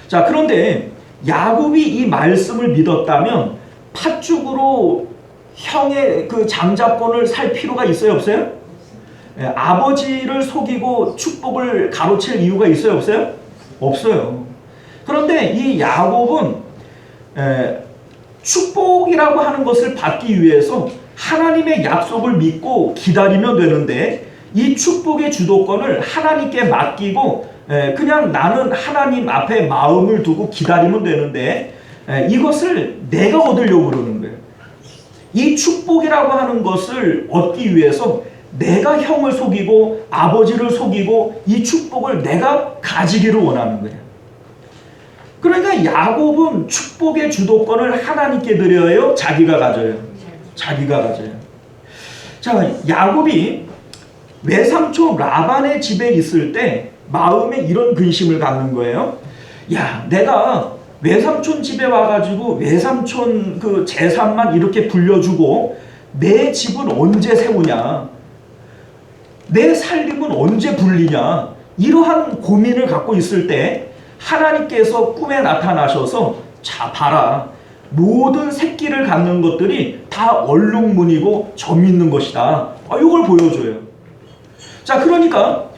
자, 그런데 야곱이 이 말씀을 믿었다면 팥죽으로 형의 그 장자권을 살 필요가 있어요, 없어요? 아버지를 속이고 축복을 가로챌 이유가 있어요, 없어요? 없어요. 그런데 이 야곱은 축복이라고 하는 것을 받기 위해서 하나님의 약속을 믿고 기다리면 되는데 이 축복의 주도권을 하나님께 맡기고 그냥 나는 하나님 앞에 마음을 두고 기다리면 되는데 이것을 내가 얻으려고 그러는 거예요. 이 축복이라고 하는 것을 얻기 위해서 내가 형을 속이고 아버지를 속이고 이 축복을 내가 가지기를 원하는 거예요. 그러니까 야곱은 축복의 주도권을 하나님께 드려요? 자기가 가져요? 자기가 가져요. 자, 야곱이 외삼촌 라반의 집에 있을 때 마음에 이런 근심을 갖는 거예요. 야, 내가 외삼촌 집에 와가지고 외삼촌 그 재산만 이렇게 불려주고 내 집은 언제 세우냐? 내 살림은 언제 불리냐? 이러한 고민을 갖고 있을 때 하나님께서 꿈에 나타나셔서 자, 봐라. 모든 새끼를 갖는 것들이 다 얼룩무늬고 점 있는 것이다. 이걸 보여줘요. 자, 그러니까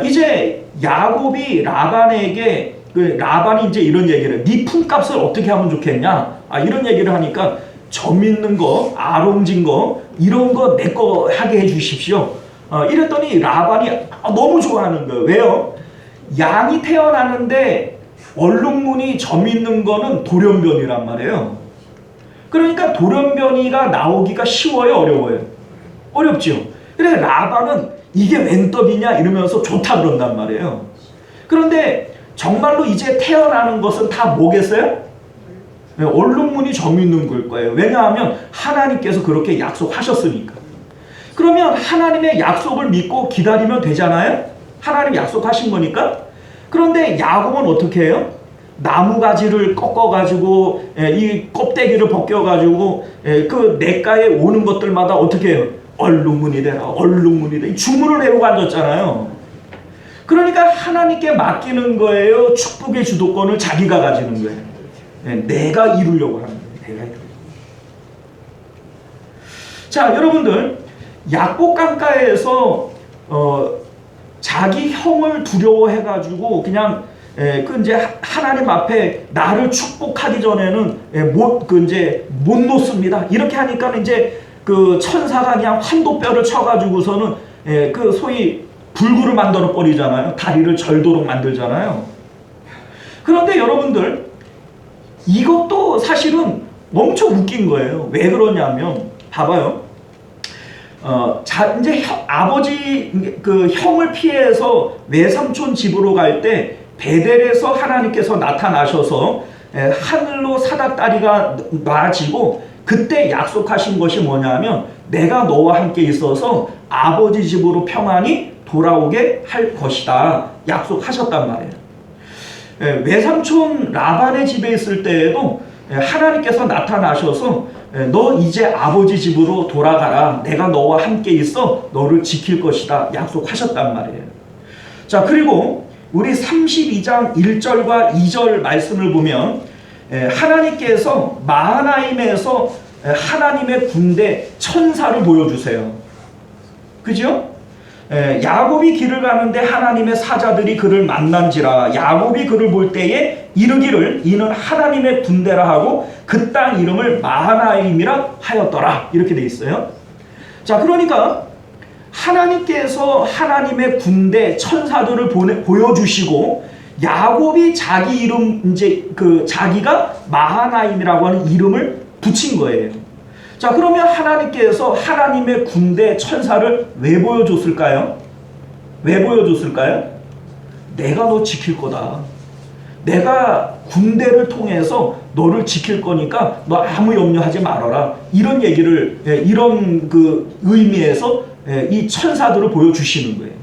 이제 야곱이 라반에게 라반이 이제 이런 얘기를 해. 네 품값을 어떻게 하면 좋겠냐? 이런 얘기를 하니까 점 있는 거, 아롱진 거 이런 거 내 거 하게 해주십시오. 이랬더니 라반이 너무 좋아하는 거예요. 왜요? 양이 태어나는데 얼룩무늬 점 있는 거는 돌연변이란 말이에요. 그러니까 돌연변이가 나오기가 쉬워요, 어려워요? 어렵죠. 그래 라반은 이게 웬 떡이냐 이러면서 좋다 그런단 말이에요. 그런데 정말로 이제 태어나는 것은 다 뭐겠어요? 얼룩무늬 점 있는 걸 거예요. 왜냐하면 하나님께서 그렇게 약속하셨으니까. 그러면 하나님의 약속을 믿고 기다리면 되잖아요. 하나님 약속하신 거니까. 그런데 야곱은 어떻게 해요? 나무가지를 꺾어가지고 이 껍데기를 벗겨가지고 그 냇가에 오는 것들마다 어떻게 해요? 얼룩무늬 되라, 얼룩무늬 되라. 주문을 외우고 앉았잖아요. 그러니까 하나님께 맡기는 거예요. 축복의 주도권을 자기가 가지는 거예요. 내가 이루려고 하는 거예요. 내가 이루려고. 자, 여러분들 약복 강가에서 자기 형을 두려워해가지고 그냥 그 이제 하나님 앞에 나를 축복하기 전에는 못 놓습니다. 이렇게 하니까 이제 그 천사가 그냥 환도뼈를 쳐가지고서는 그 소위 불구를 만들어 버리잖아요. 다리를 절도록 만들잖아요. 그런데 여러분들 이것도 사실은 엄청 웃긴 거예요. 왜 그러냐면 봐봐요. 이제 아버지 그 형을 피해서 외삼촌 집으로 갈 때 베델에서 하나님께서 나타나셔서 하늘로 사닥다리가 놔지고 그때 약속하신 것이 뭐냐면 내가 너와 함께 있어서 아버지 집으로 평안히 돌아오게 할 것이다 약속하셨단 말이에요. 외삼촌 라반의 집에 있을 때에도 하나님께서 나타나셔서 너 이제 아버지 집으로 돌아가라. 내가 너와 함께 있어 너를 지킬 것이다 약속하셨단 말이에요. 자, 그리고 우리 32장 1절과 2절 말씀을 보면 하나님께서 마하나임에서 하나님의 군대 천사를 보여주세요. 그죠? 야곱이 길을 가는데 하나님의 사자들이 그를 만난지라 야곱이 그를 볼 때에 이르기를 이는 하나님의 군대라 하고 그 땅 이름을 마하나임이라 하였더라. 이렇게 돼 있어요. 자, 그러니까 하나님께서 하나님의 군대 천사들을 보여주시고 야곱이 자기 이름 이제 그 자기가 마하나임이라고 하는 이름을 붙인 거예요. 자, 그러면 하나님께서 하나님의 군대 천사를 왜 보여줬을까요? 왜 보여줬을까요? 내가 너 지킬 거다. 내가 군대를 통해서 너를 지킬 거니까 너 아무 염려하지 말아라. 이런 얘기를 이런 그 의미에서 이 천사들을 보여주시는 거예요.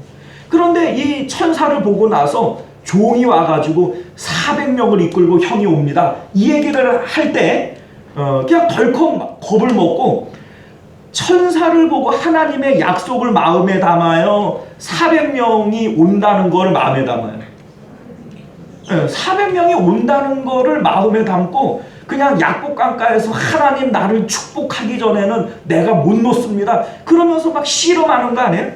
그런데 이 천사를 보고 나서 종이 와가지고 400명을 이끌고 형이 옵니다. 이 얘기를 할 때 그냥 덜컥 겁을 먹고 천사를 보고 하나님의 약속을 마음에 담아요? 400명이 온다는 걸 마음에 담아요? 400명이 온다는 거를 마음에 담고 그냥 약복강가에서 하나님 나를 축복하기 전에는 내가 못 놓습니다. 그러면서 막 씨름하는 거 아니에요?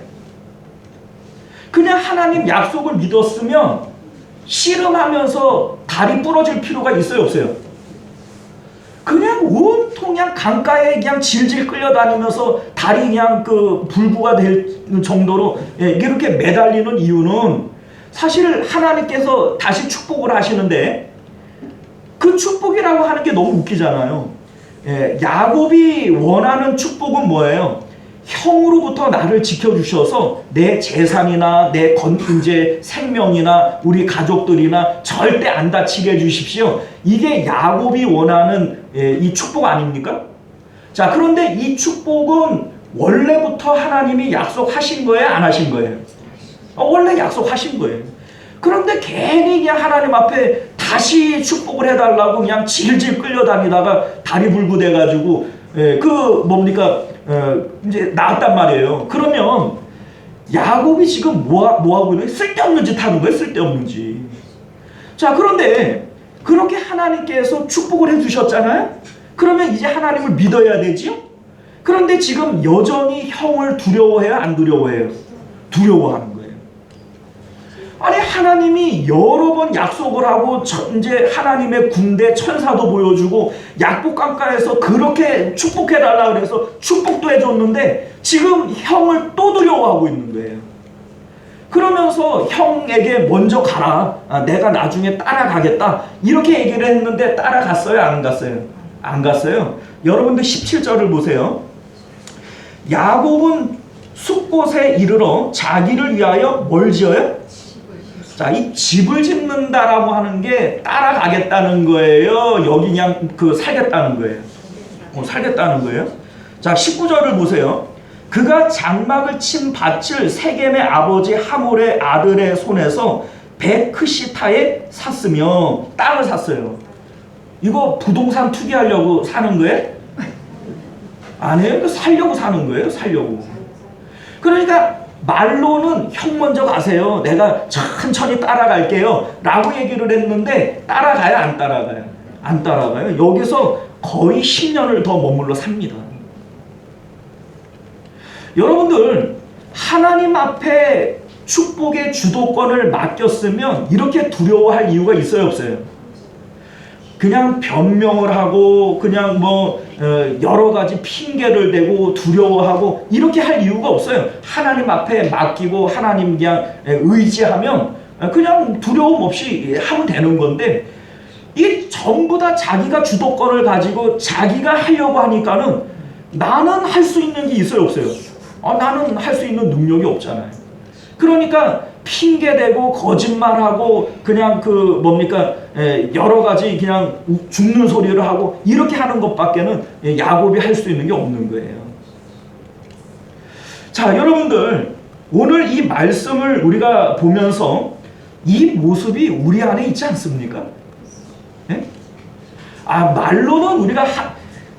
그냥 하나님 약속을 믿었으면 씨름하면서 다리 부러질 필요가 있어요, 없어요? 그냥 온통 그냥 강가에 그냥 질질 끌려다니면서 다리 그냥 그 불구가 될 정도로 이렇게 매달리는 이유는 사실 하나님께서 다시 축복을 하시는데 그 축복이라고 하는 게 너무 웃기잖아요. 야곱이 원하는 축복은 뭐예요? 형으로부터 나를 지켜주셔서 내 재산이나 내 이제 생명이나 우리 가족들이나 절대 안 다치게 해주십시오. 이게 야곱이 원하는 이 축복 아닙니까? 자, 그런데 이 축복은 원래부터 하나님이 약속하신 거예요? 안 하신 거예요? 원래 약속하신 거예요. 그런데 괜히 그냥 하나님 앞에 다시 축복을 해달라고 그냥 질질 끌려다니다가 다리 불구돼가지고 그 뭡니까 이제 나왔단 말이에요. 그러면 야곱이 지금 뭐 하고 있는 거예요? 쓸데없는 짓 하는 거예요. 쓸데없는 짓. 자, 그런데 그렇게 하나님께서 축복을 해주셨잖아요. 그러면 이제 하나님을 믿어야 되지요. 그런데 지금 여전히 형을 두려워해요? 안 두려워해요? 두려워하는 거예요. 아니, 하나님이 여러 번 약속을 하고 이제 하나님의 군대 천사도 보여주고 약복강가에서 그렇게 축복해달라 그래서 축복도 해줬는데 지금 형을 또 두려워하고 있는 거예요. 그러면서 형에게 먼저 가라. 내가 나중에 따라가겠다. 이렇게 얘기를 했는데 따라갔어요? 안 갔어요? 안 갔어요. 여러분들 17절을 보세요. 야곱은 숫곳에 이르러 자기를 위하여 뭘 지어요? 자, 이 집을 짓는다라고 하는 게 따라가겠다는 거예요? 여기 그냥 살겠다는 거예요? 살겠다는 거예요? 자, 19절을 보세요. 그가 장막을 친 밭을 세겜의 아버지 하몰의 아들의 손에서 베크시타에 샀으며, 땅을 샀어요. 이거 부동산 투기하려고 사는 거예요? 아니에요. 살려고 사는 거예요. 살려고. 그러니까 말로는 형 먼저 가세요. 내가 천천히 따라갈게요. 라고 얘기를 했는데 따라가요? 안 따라가요? 안 따라가요. 여기서 거의 10년을 더 머물러 삽니다. 여러분들, 하나님 앞에 축복의 주도권을 맡겼으면 이렇게 두려워할 이유가 있어요, 없어요? 그냥 변명을 하고 그냥 여러 가지 핑계를 대고 두려워하고 이렇게 할 이유가 없어요. 하나님 앞에 맡기고 하나님 그냥 의지하면 그냥 두려움 없이 하면 되는 건데, 이 전부 다 자기가 주도권을 가지고 자기가 하려고 하니까는 나는 할 수 있는 게 있어요, 없어요? 나는 할 수 있는 능력이 없잖아요. 그러니까 핑계대고 거짓말하고 그냥 여러 가지 그냥 죽는 소리를 하고 이렇게 하는 것밖에는 야곱이 할 수 있는 게 없는 거예요. 자, 여러분들, 오늘 이 말씀을 우리가 보면서 이 모습이 우리 안에 있지 않습니까? 네? 말로는 우리가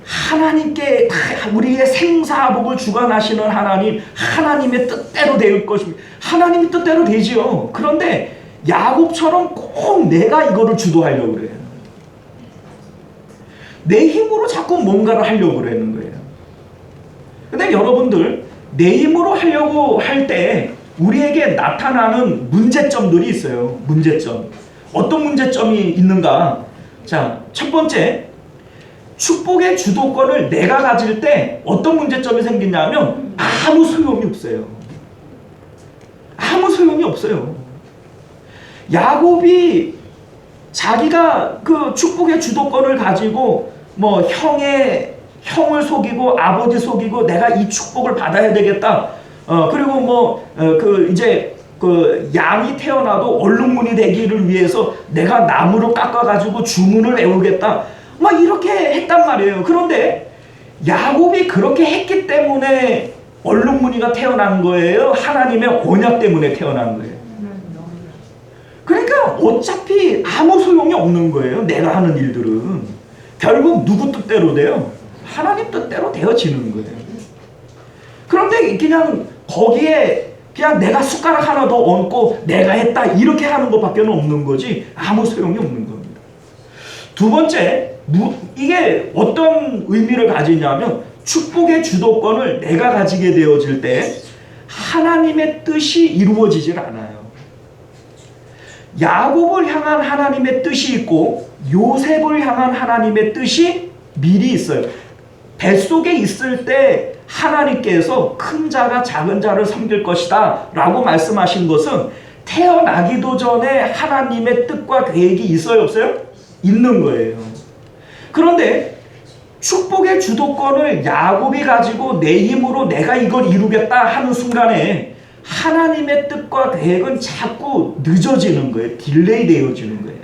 하나님께 우리의 생사복을 주관하시는 하나님, 하나님의 뜻대로 될 것입니다. 하나님의 뜻대로 되지요. 그런데 야곱처럼 꼭 내가 이거를 주도하려고 그래요. 내 힘으로 자꾸 뭔가를 하려고 그러는 거예요. 근데 여러분들, 내 힘으로 하려고 할 때 우리에게 나타나는 문제점들이 있어요. 문제점. 어떤 문제점이 있는가? 자, 첫 번째, 축복의 주도권을 내가 가질 때 어떤 문제점이 생기냐면 아무 소용이 없어요. 아무 소용이 없어요. 야곱이 자기가 그 축복의 주도권을 가지고 형을 속이고 아버지 속이고 내가 이 축복을 받아야 되겠다. 그리고 양이 태어나도 얼룩무늬 되기를 위해서 내가 나무를 깎아가지고 주문을 외우겠다. 이렇게 했단 말이에요. 그런데 야곱이 그렇게 했기 때문에 얼룩무늬가 태어난 거예요? 하나님의 언약 때문에 태어난 거예요? 그러니까 어차피 아무 소용이 없는 거예요. 내가 하는 일들은 결국 누구 뜻대로 돼요? 하나님 뜻대로 되어지는 거예요. 그런데 그냥 거기에 그냥 내가 숟가락 하나 더 얹고 내가 했다 이렇게 하는 것밖에 없는 거지 아무 소용이 없는 겁니다. 두 번째, 이게 어떤 의미를 가지냐면 축복의 주도권을 내가 가지게 되어질 때 하나님의 뜻이 이루어지질 않아요. 야곱을 향한 하나님의 뜻이 있고 요셉을 향한 하나님의 뜻이 미리 있어요. 뱃속에 있을 때 하나님께서 큰 자가 작은 자를 섬길 것이다 라고 말씀하신 것은 태어나기도 전에 하나님의 뜻과 계획이 있어요, 없어요? 있는 거예요. 그런데 축복의 주도권을 야곱이 가지고 내 힘으로 내가 이걸 이루겠다 하는 순간에 하나님의 뜻과 계획은 자꾸 늦어지는 거예요. 딜레이 되어지는 거예요.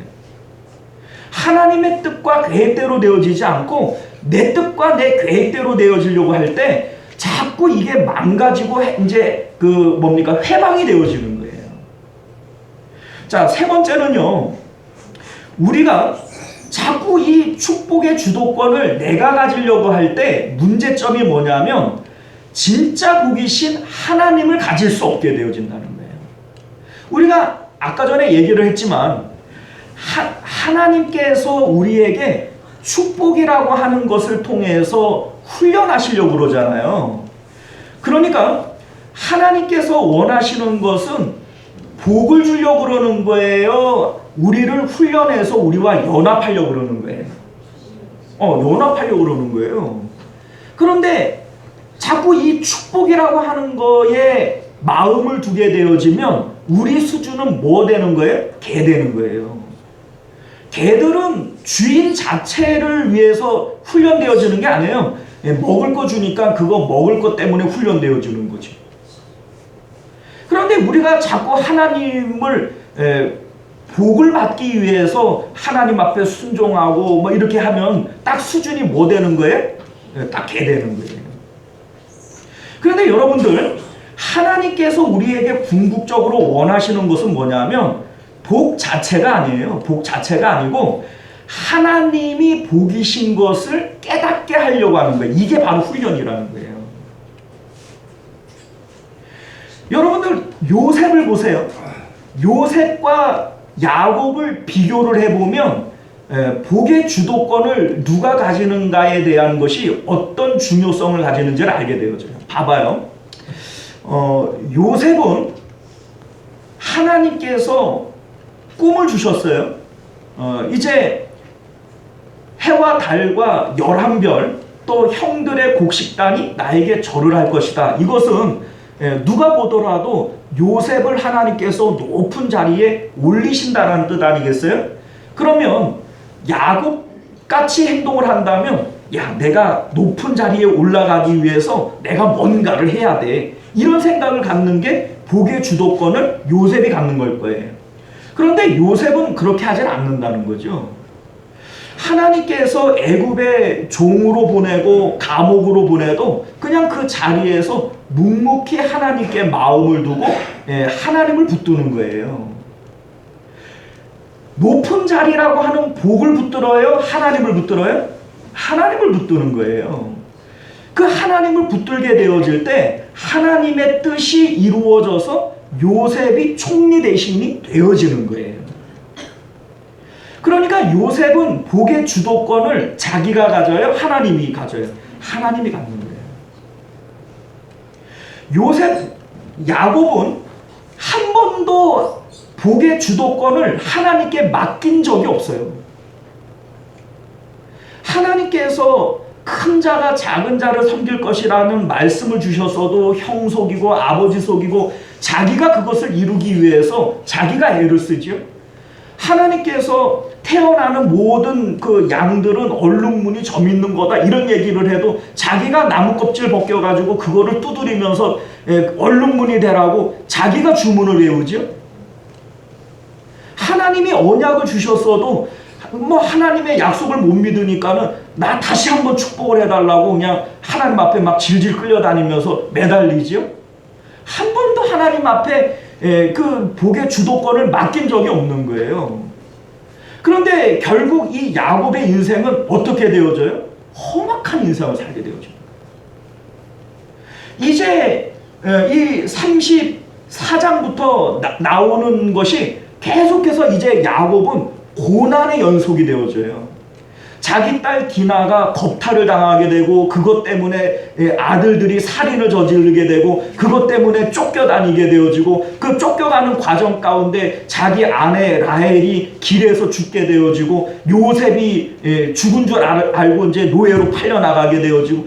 하나님의 뜻과 계획대로 되어지지 않고 내 뜻과 내 계획대로 되어지려고 할 때 자꾸 이게 망가지고 이제 회방이 되어지는 거예요. 자, 세 번째는요. 우리가 자꾸 이 축복의 주도권을 내가 가지려고 할 때 문제점이 뭐냐면 진짜 복이신 하나님을 가질 수 없게 되어진다는 거예요. 우리가 아까 전에 얘기를 했지만 하나님께서 우리에게 축복이라고 하는 것을 통해서 훈련하시려고 그러잖아요. 그러니까 하나님께서 원하시는 것은 복을 주려고 그러는 거예요? 우리를 훈련해서 우리와 연합하려고 그러는 거예요? 연합하려고 그러는 거예요. 그런데 자꾸 이 축복이라고 하는 거에 마음을 두게 되어지면 우리 수준은 뭐 되는 거예요? 개 되는 거예요. 개들은 주인 자체를 위해서 훈련되어지는 게 아니에요. 먹을 거 주니까 그거 먹을 것 때문에 훈련되어지는 거지. 그런데 우리가 자꾸 하나님을 복을 받기 위해서 하나님 앞에 순종하고 뭐 이렇게 하면 딱 수준이 뭐 되는 거예요? 딱 개 되는 거예요. 그런데 여러분들, 하나님께서 우리에게 궁극적으로 원하시는 것은 뭐냐면 복 자체가 아니에요. 복 자체가 아니고 하나님이 복이신 것을 깨닫게 하려고 하는 거예요. 이게 바로 훈련이라는 거예요. 여러분들, 요셉을 보세요. 요셉과 야곱을 비교를 해보면 복의 주도권을 누가 가지는가에 대한 것이 어떤 중요성을 가지는지를 알게 되어져요. 봐봐요. 요셉은 하나님께서 꿈을 주셨어요. 이제 해와 달과 11별 또 형들의 곡식단이 나에게 절을 할 것이다. 이것은 누가 보더라도 요셉을 하나님께서 높은 자리에 올리신다는 뜻 아니겠어요? 그러면 야곱같이 행동을 한다면, 야, 내가 높은 자리에 올라가기 위해서 내가 뭔가를 해야 돼, 이런 생각을 갖는 게 복의 주도권을 요셉이 갖는 걸 거예요. 그런데 요셉은 그렇게 하진 않는다는 거죠. 하나님께서 애굽의 종으로 보내고 감옥으로 보내도 그냥 그 자리에서 묵묵히 하나님께 마음을 두고 하나님을 붙드는 거예요. 높은 자리라고 하는 복을 붙들어요? 하나님을 붙들어요? 하나님을 붙드는 거예요. 그 하나님을 붙들게 되어질 때 하나님의 뜻이 이루어져서 요셉이 총리 대신이 되어지는 거예요. 그러니까 요셉은 복의 주도권을 자기가 가져요? 하나님이 가져요? 하나님이 갖는 거예요. 야곱은 한 번도 복의 주도권을 하나님께 맡긴 적이 없어요. 하나님께서 큰 자가 작은 자를 섬길 것이라는 말씀을 주셨어도 형 속이고 아버지 속이고 자기가 그것을 이루기 위해서 자기가 애를 쓰죠. 하나님께서 태어나는 모든 그 양들은 얼룩무늬 점 있는 거다, 이런 얘기를 해도 자기가 나무 껍질 벗겨가지고 그거를 두드리면서 얼룩무늬 되라고 자기가 주문을 외우죠. 하나님이 언약을 주셨어도 뭐 하나님의 약속을 못 믿으니까는 나 다시 한번 축복을 해달라고 그냥 하나님 앞에 막 질질 끌려다니면서 매달리죠. 한 번도 하나님 앞에 그 복의 주도권을 맡긴 적이 없는 거예요. 그런데 결국 이 야곱의 인생은 어떻게 되어져요? 험악한 인생을 살게 되어져요. 이제 이 34장부터 나오는 것이 계속해서 이제 야곱은 고난의 연속이 되어져요. 자기 딸 디나가 겁탈을 당하게 되고 그것 때문에 아들들이 살인을 저지르게 되고 그것 때문에 쫓겨다니게 되어지고 그 쫓겨가는 과정 가운데 자기 아내 라헬이 길에서 죽게 되어지고 요셉이 죽은 줄 알고 이제 노예로 팔려나가게 되어지고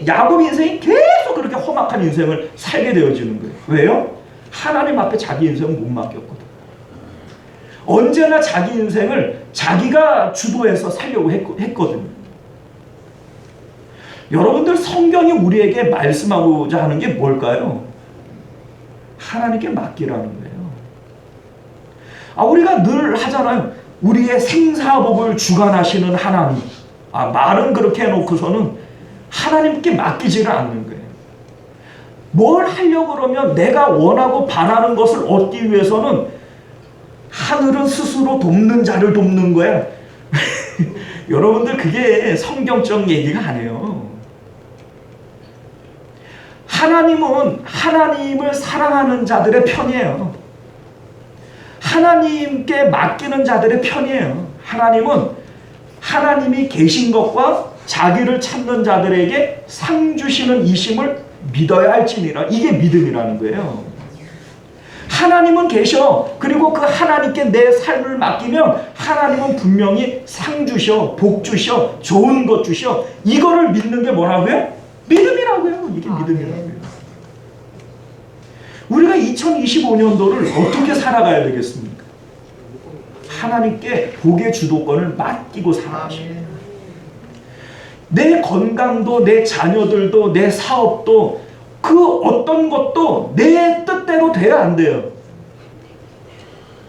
야곱 인생이 계속 그렇게 험악한 인생을 살게 되어지는 거예요. 왜요? 하나님 앞에 자기 인생을 못 맡겼거든. 언제나 자기 인생을 자기가 주도해서 살려고 했거든요. 여러분들, 성경이 우리에게 말씀하고자 하는 게 뭘까요? 하나님께 맡기라는 거예요. 우리가 늘 하잖아요. 우리의 생사복을 주관하시는 하나님. 말은 그렇게 해놓고서는 하나님께 맡기지를 않는 거예요. 뭘 하려고 그러면 내가 원하고 바라는 것을 얻기 위해서는 하늘은 스스로 돕는 자를 돕는 거야. 여러분들, 그게 성경적 얘기가 아니에요. 하나님은 하나님을 사랑하는 자들의 편이에요. 하나님께 맡기는 자들의 편이에요. 하나님은 하나님이 계신 것과 자기를 찾는 자들에게 상 주시는 이심을 믿어야 할지니라. 이게 믿음이라는 거예요. 하나님은 계셔. 그리고 그 하나님께 내 삶을 맡기면 하나님은 분명히 상 주셔, 복 주셔, 좋은 것 주셔. 이거를 믿는 게 뭐라고요? 믿음이라고요. 이게 믿음이라고요. 우리가 2025년도를 어떻게 살아가야 되겠습니까? 하나님께 복의 주도권을 맡기고 살아가십니다. 내 건강도, 내 자녀들도, 내 사업도, 그 어떤 것도 내 뜻대로 돼야 안 돼요.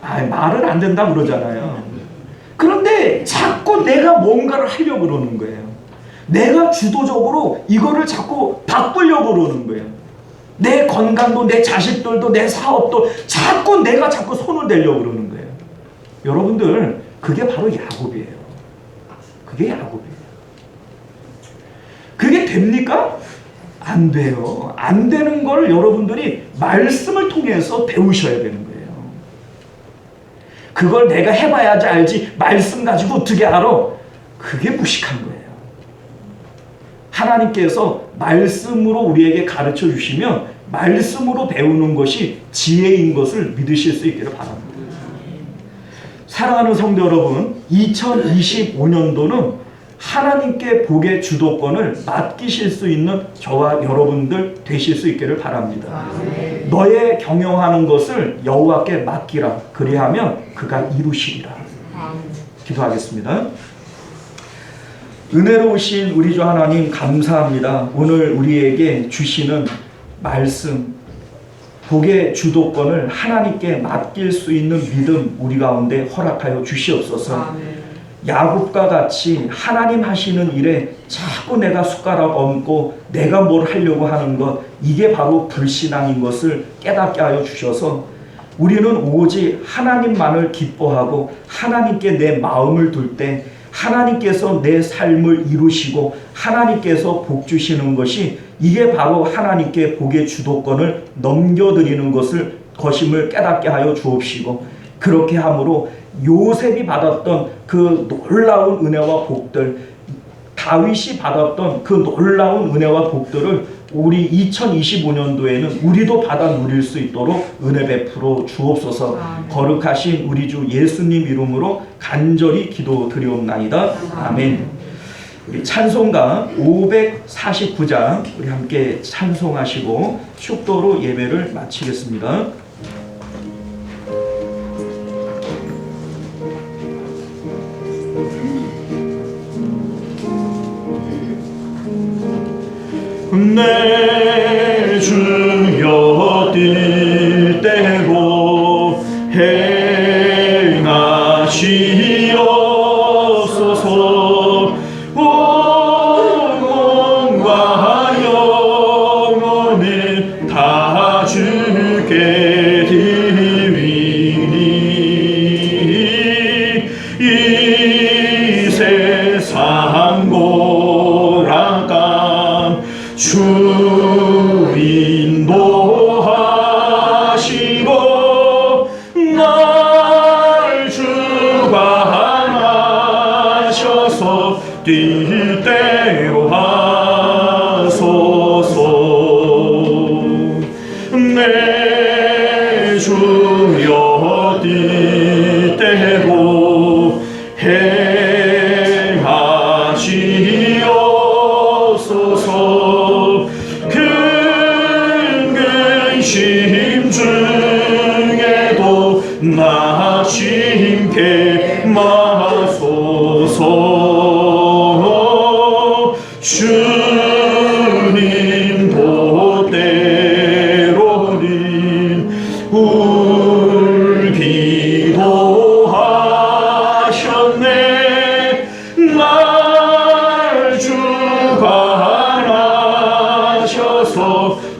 말은 안 된다 그러잖아요. 그런데 자꾸 내가 뭔가를 하려고 그러는 거예요. 내가 주도적으로 이거를 자꾸 바꾸려고 그러는 거예요. 내 건강도, 내 자식들도, 내 사업도 내가 자꾸 손을 대려고 그러는 거예요. 여러분들, 그게 바로 야곱이에요. 그게 야곱이에요. 그게 됩니까? 안 돼요. 안 되는 걸 여러분들이 말씀을 통해서 배우셔야 되는 거예요. 그걸 내가 해봐야지 알지, 말씀 가지고 어떻게 알아? 그게 무식한 거예요. 하나님께서 말씀으로 우리에게 가르쳐 주시면 말씀으로 배우는 것이 지혜인 것을 믿으실 수 있기를 바랍니다. 사랑하는 성도 여러분, 2025년도는 하나님께 복의 주도권을 맡기실 수 있는 저와 여러분들 되실 수 있기를 바랍니다. 너의 경영하는 것을 여호와께 맡기라. 그리하면 그가 이루시리라. 기도하겠습니다. 은혜로우신 우리 주 하나님, 감사합니다. 오늘 우리에게 주시는 말씀, 복의 주도권을 하나님께 맡길 수 있는 믿음 우리 가운데 허락하여 주시옵소서. 야곱과 같이 하나님 하시는 일에 자꾸 내가 숟가락 얹고 내가 뭘 하려고 하는 것, 이게 바로 불신앙인 것을 깨닫게 하여 주셔서 우리는 오직 하나님만을 기뻐하고 하나님께 내 마음을 둘 때 하나님께서 내 삶을 이루시고 하나님께서 복 주시는 것이, 이게 바로 하나님께 복의 주도권을 넘겨드리는 것임을 깨닫게 하여 주옵시고, 그렇게 함으로 요셉이 받았던 그 놀라운 은혜와 복들, 다윗이 받았던 그 놀라운 은혜와 복들을 우리 2025년도에는 우리도 받아 누릴 수 있도록 은혜 베풀어 주옵소서. 거룩하신 우리 주 예수님 이름으로 간절히 기도드리옵나이다. 아멘. 우리 찬송가 549장 우리 함께 찬송하시고 축도로 예배를 마치겠습니다. 내 주여 뛸 때로 행하시옵소서. 영광과 영혼을 다 주께 드리니 이 세상 고랑감 주 인도하시고 날 주관하셔서 뛸 대로 하소서. 내 주여 뛸 대로 행하시옵소서. 근심 중에도 나 심게 마소서. 주님 도때로는 울기도 하셨네. 날 주관하셔서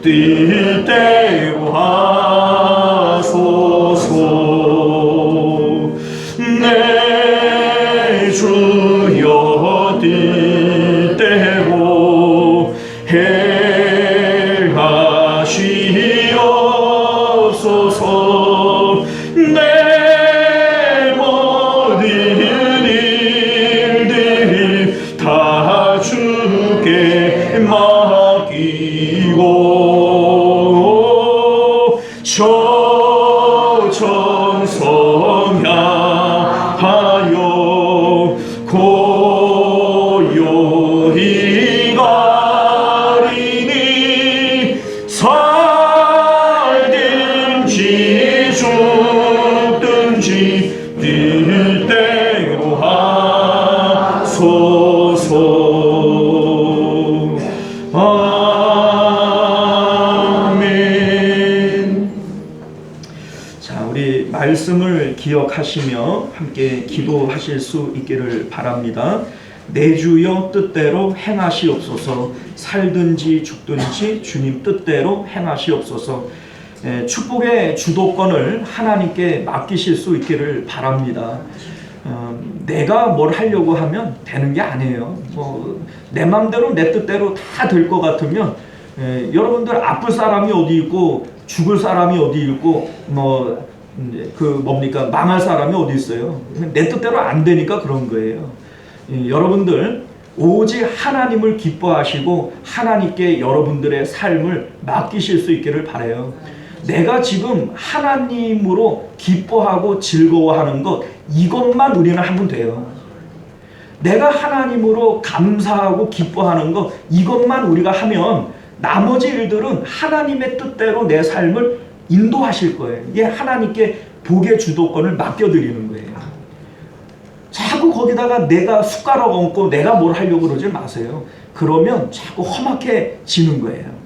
뛸 대로 하소서. 내 주여 뛸 대로 행하시옵소서. 내 모든 일들이 다 주께 맡기고 저천성 향하여 고요히 가리니 살길 말씀을 기억하시며 함께 기도하실 수 있기를 바랍니다. 내 주여 뜻대로 행하시옵소서. 살든지 죽든지 주님 뜻대로 행하시옵소서. 축복의 주도권을 하나님께 맡기실 수 있기를 바랍니다. 내가 뭘 하려고 하면 되는 게 아니에요. 내 맘대로 내 뜻대로 다 될 것 같으면 여러분들 아플 사람이 어디 있고 죽을 사람이 어디 있고 망할 사람이 어디 있어요. 내 뜻대로 안 되니까 그런 거예요. 여러분들 오직 하나님을 기뻐하시고 하나님께 여러분들의 삶을 맡기실 수 있기를 바라요. 내가 지금 하나님으로 기뻐하고 즐거워하는 것, 이것만 우리는 하면 돼요. 내가 하나님으로 감사하고 기뻐하는 것, 이것만 우리가 하면 나머지 일들은 하나님의 뜻대로 내 삶을 인도하실 거예요. 이게 하나님께 복의 주도권을 맡겨드리는 거예요. 자꾸 거기다가 내가 숟가락 얹고 내가 뭘 하려고 그러지 마세요. 그러면 자꾸 험악해지는 거예요.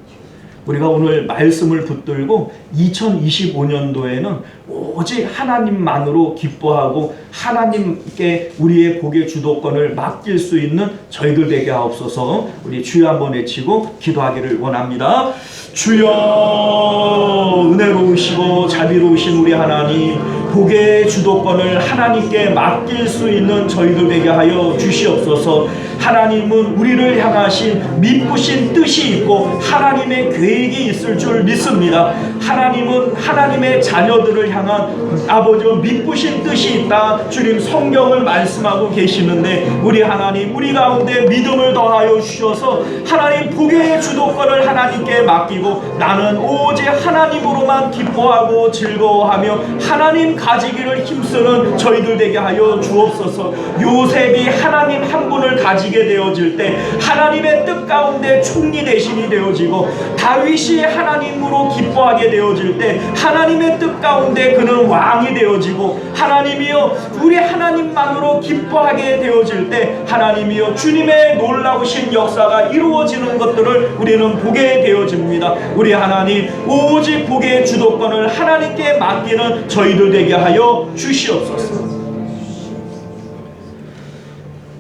우리가 오늘 말씀을 붙들고 2025년도에는 오직 하나님만으로 기뻐하고 하나님께 우리의 복의 주도권을 맡길 수 있는 저희들 되게 하옵소서. 우리 주여 한번 외치고 기도하기를 원합니다. 주여, 은혜로우시고 자비로우신 우리 하나님, 복의 주도권을 하나님께 맡길 수 있는 저희들 되게 하여 주시옵소서. 하나님은 우리를 향하신 미쁘신 뜻이 있고 하나님의 계획이 있을 줄 믿습니다. 하나님은 하나님의 자녀들을 향한 아버지 미쁘신 뜻이 있다. 주님 성경을 말씀하고 계시는데 우리 하나님, 우리 가운데 믿음을 더하여 주셔서 하나님 복의 주도권을 하나님께 맡기고 나는 오직 하나님으로만 기뻐하고 즐거워하며 하나님 가지기를 힘쓰는 저희들 되게 하여 주옵소서. 요셉이 하나님 한 분을 가지게 되어질 때 하나님의 뜻 가운데 총리 대신이 되어지고, 다윗이 하나님으로 기뻐하게 되어질 때 하나님의 뜻 가운데 그는 왕이 되어지고, 하나님이여 우리 하나님만으로 기뻐하게 되어질 때 하나님이여 주님의 놀라우신 역사가 이루어지는 것들을 우리는 보게 되어집니다. 우리 하나님, 오직 복의 주도권을 하나님께 맡기는 저희들 되게 하여 주시옵소서.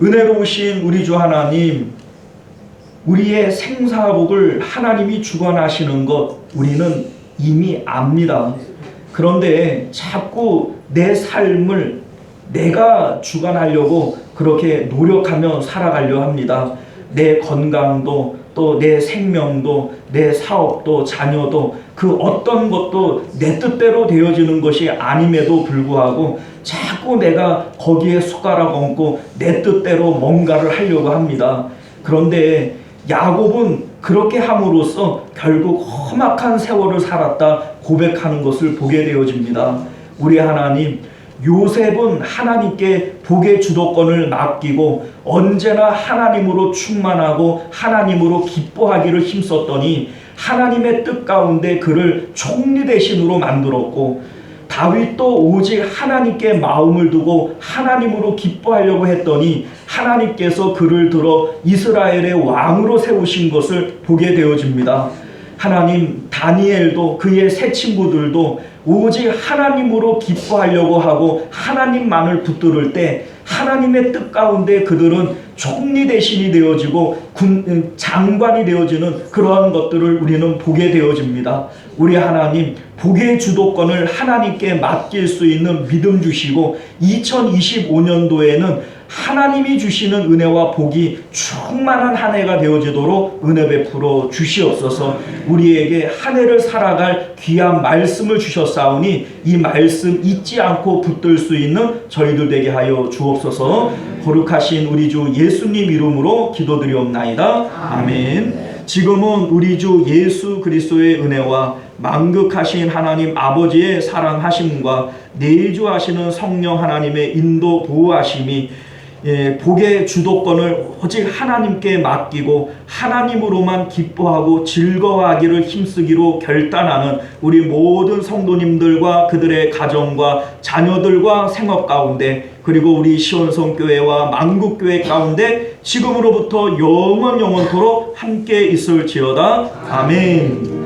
은혜로우신 우리 주 하나님, 우리의 생사복을 하나님이 주관하시는 것 우리는 이미 압니다. 그런데 자꾸 내 삶을 내가 주관하려고 그렇게 노력하며 살아가려 합니다. 내 건강도 또 내 생명도 내 사업도 자녀도 그 어떤 것도 내 뜻대로 되어지는 것이 아님에도 불구하고 자꾸 내가 거기에 숟가락 얹고 내 뜻대로 뭔가를 하려고 합니다. 그런데 야곱은 그렇게 함으로써 결국 험악한 세월을 살았다 고백하는 것을 보게 되어집니다. 우리 하나님, 요셉은 하나님께 복의 주도권을 맡기고 언제나 하나님으로 충만하고 하나님으로 기뻐하기를 힘썼더니 하나님의 뜻 가운데 그를 총리 대신으로 만들었고, 다윗도 오직 하나님께 마음을 두고 하나님으로 기뻐하려고 했더니 하나님께서 그를 들어 이스라엘의 왕으로 세우신 것을 보게 되어집니다. 하나님, 다니엘도 그의 세 친구들도 오직 하나님으로 기뻐하려고 하고 하나님만을 붙들을 때 하나님의 뜻 가운데 그들은 총리 대신이 되어지고 장관이 되어지는 그러한 것들을 우리는 보게 되어집니다. 우리 하나님, 복의 주도권을 하나님께 맡길 수 있는 믿음 주시고 2025년도에는 하나님이 주시는 은혜와 복이 충만한 한 해가 되어지도록 은혜 베풀어 주시옵소서. 우리에게 한 해를 살아갈 귀한 말씀을 주셨사오니 이 말씀 잊지 않고 붙들 수 있는 저희들 되게 하여 주옵소서. 거룩하신 우리 주 예수님 이름으로 기도드리옵나이다. 아멘. 지금은 우리 주 예수 그리스도의 은혜와 만극하신 하나님 아버지의 사랑하심과 내주하시는 성령 하나님의 인도 보호하심이 복의 주도권을 오직 하나님께 맡기고 하나님으로만 기뻐하고 즐거워하기를 힘쓰기로 결단하는 우리 모든 성도님들과 그들의 가정과 자녀들과 생업 가운데, 그리고 우리 시온성교회와 만국교회 가운데 지금으로부터 영원토록 함께 있을지어다. 아멘.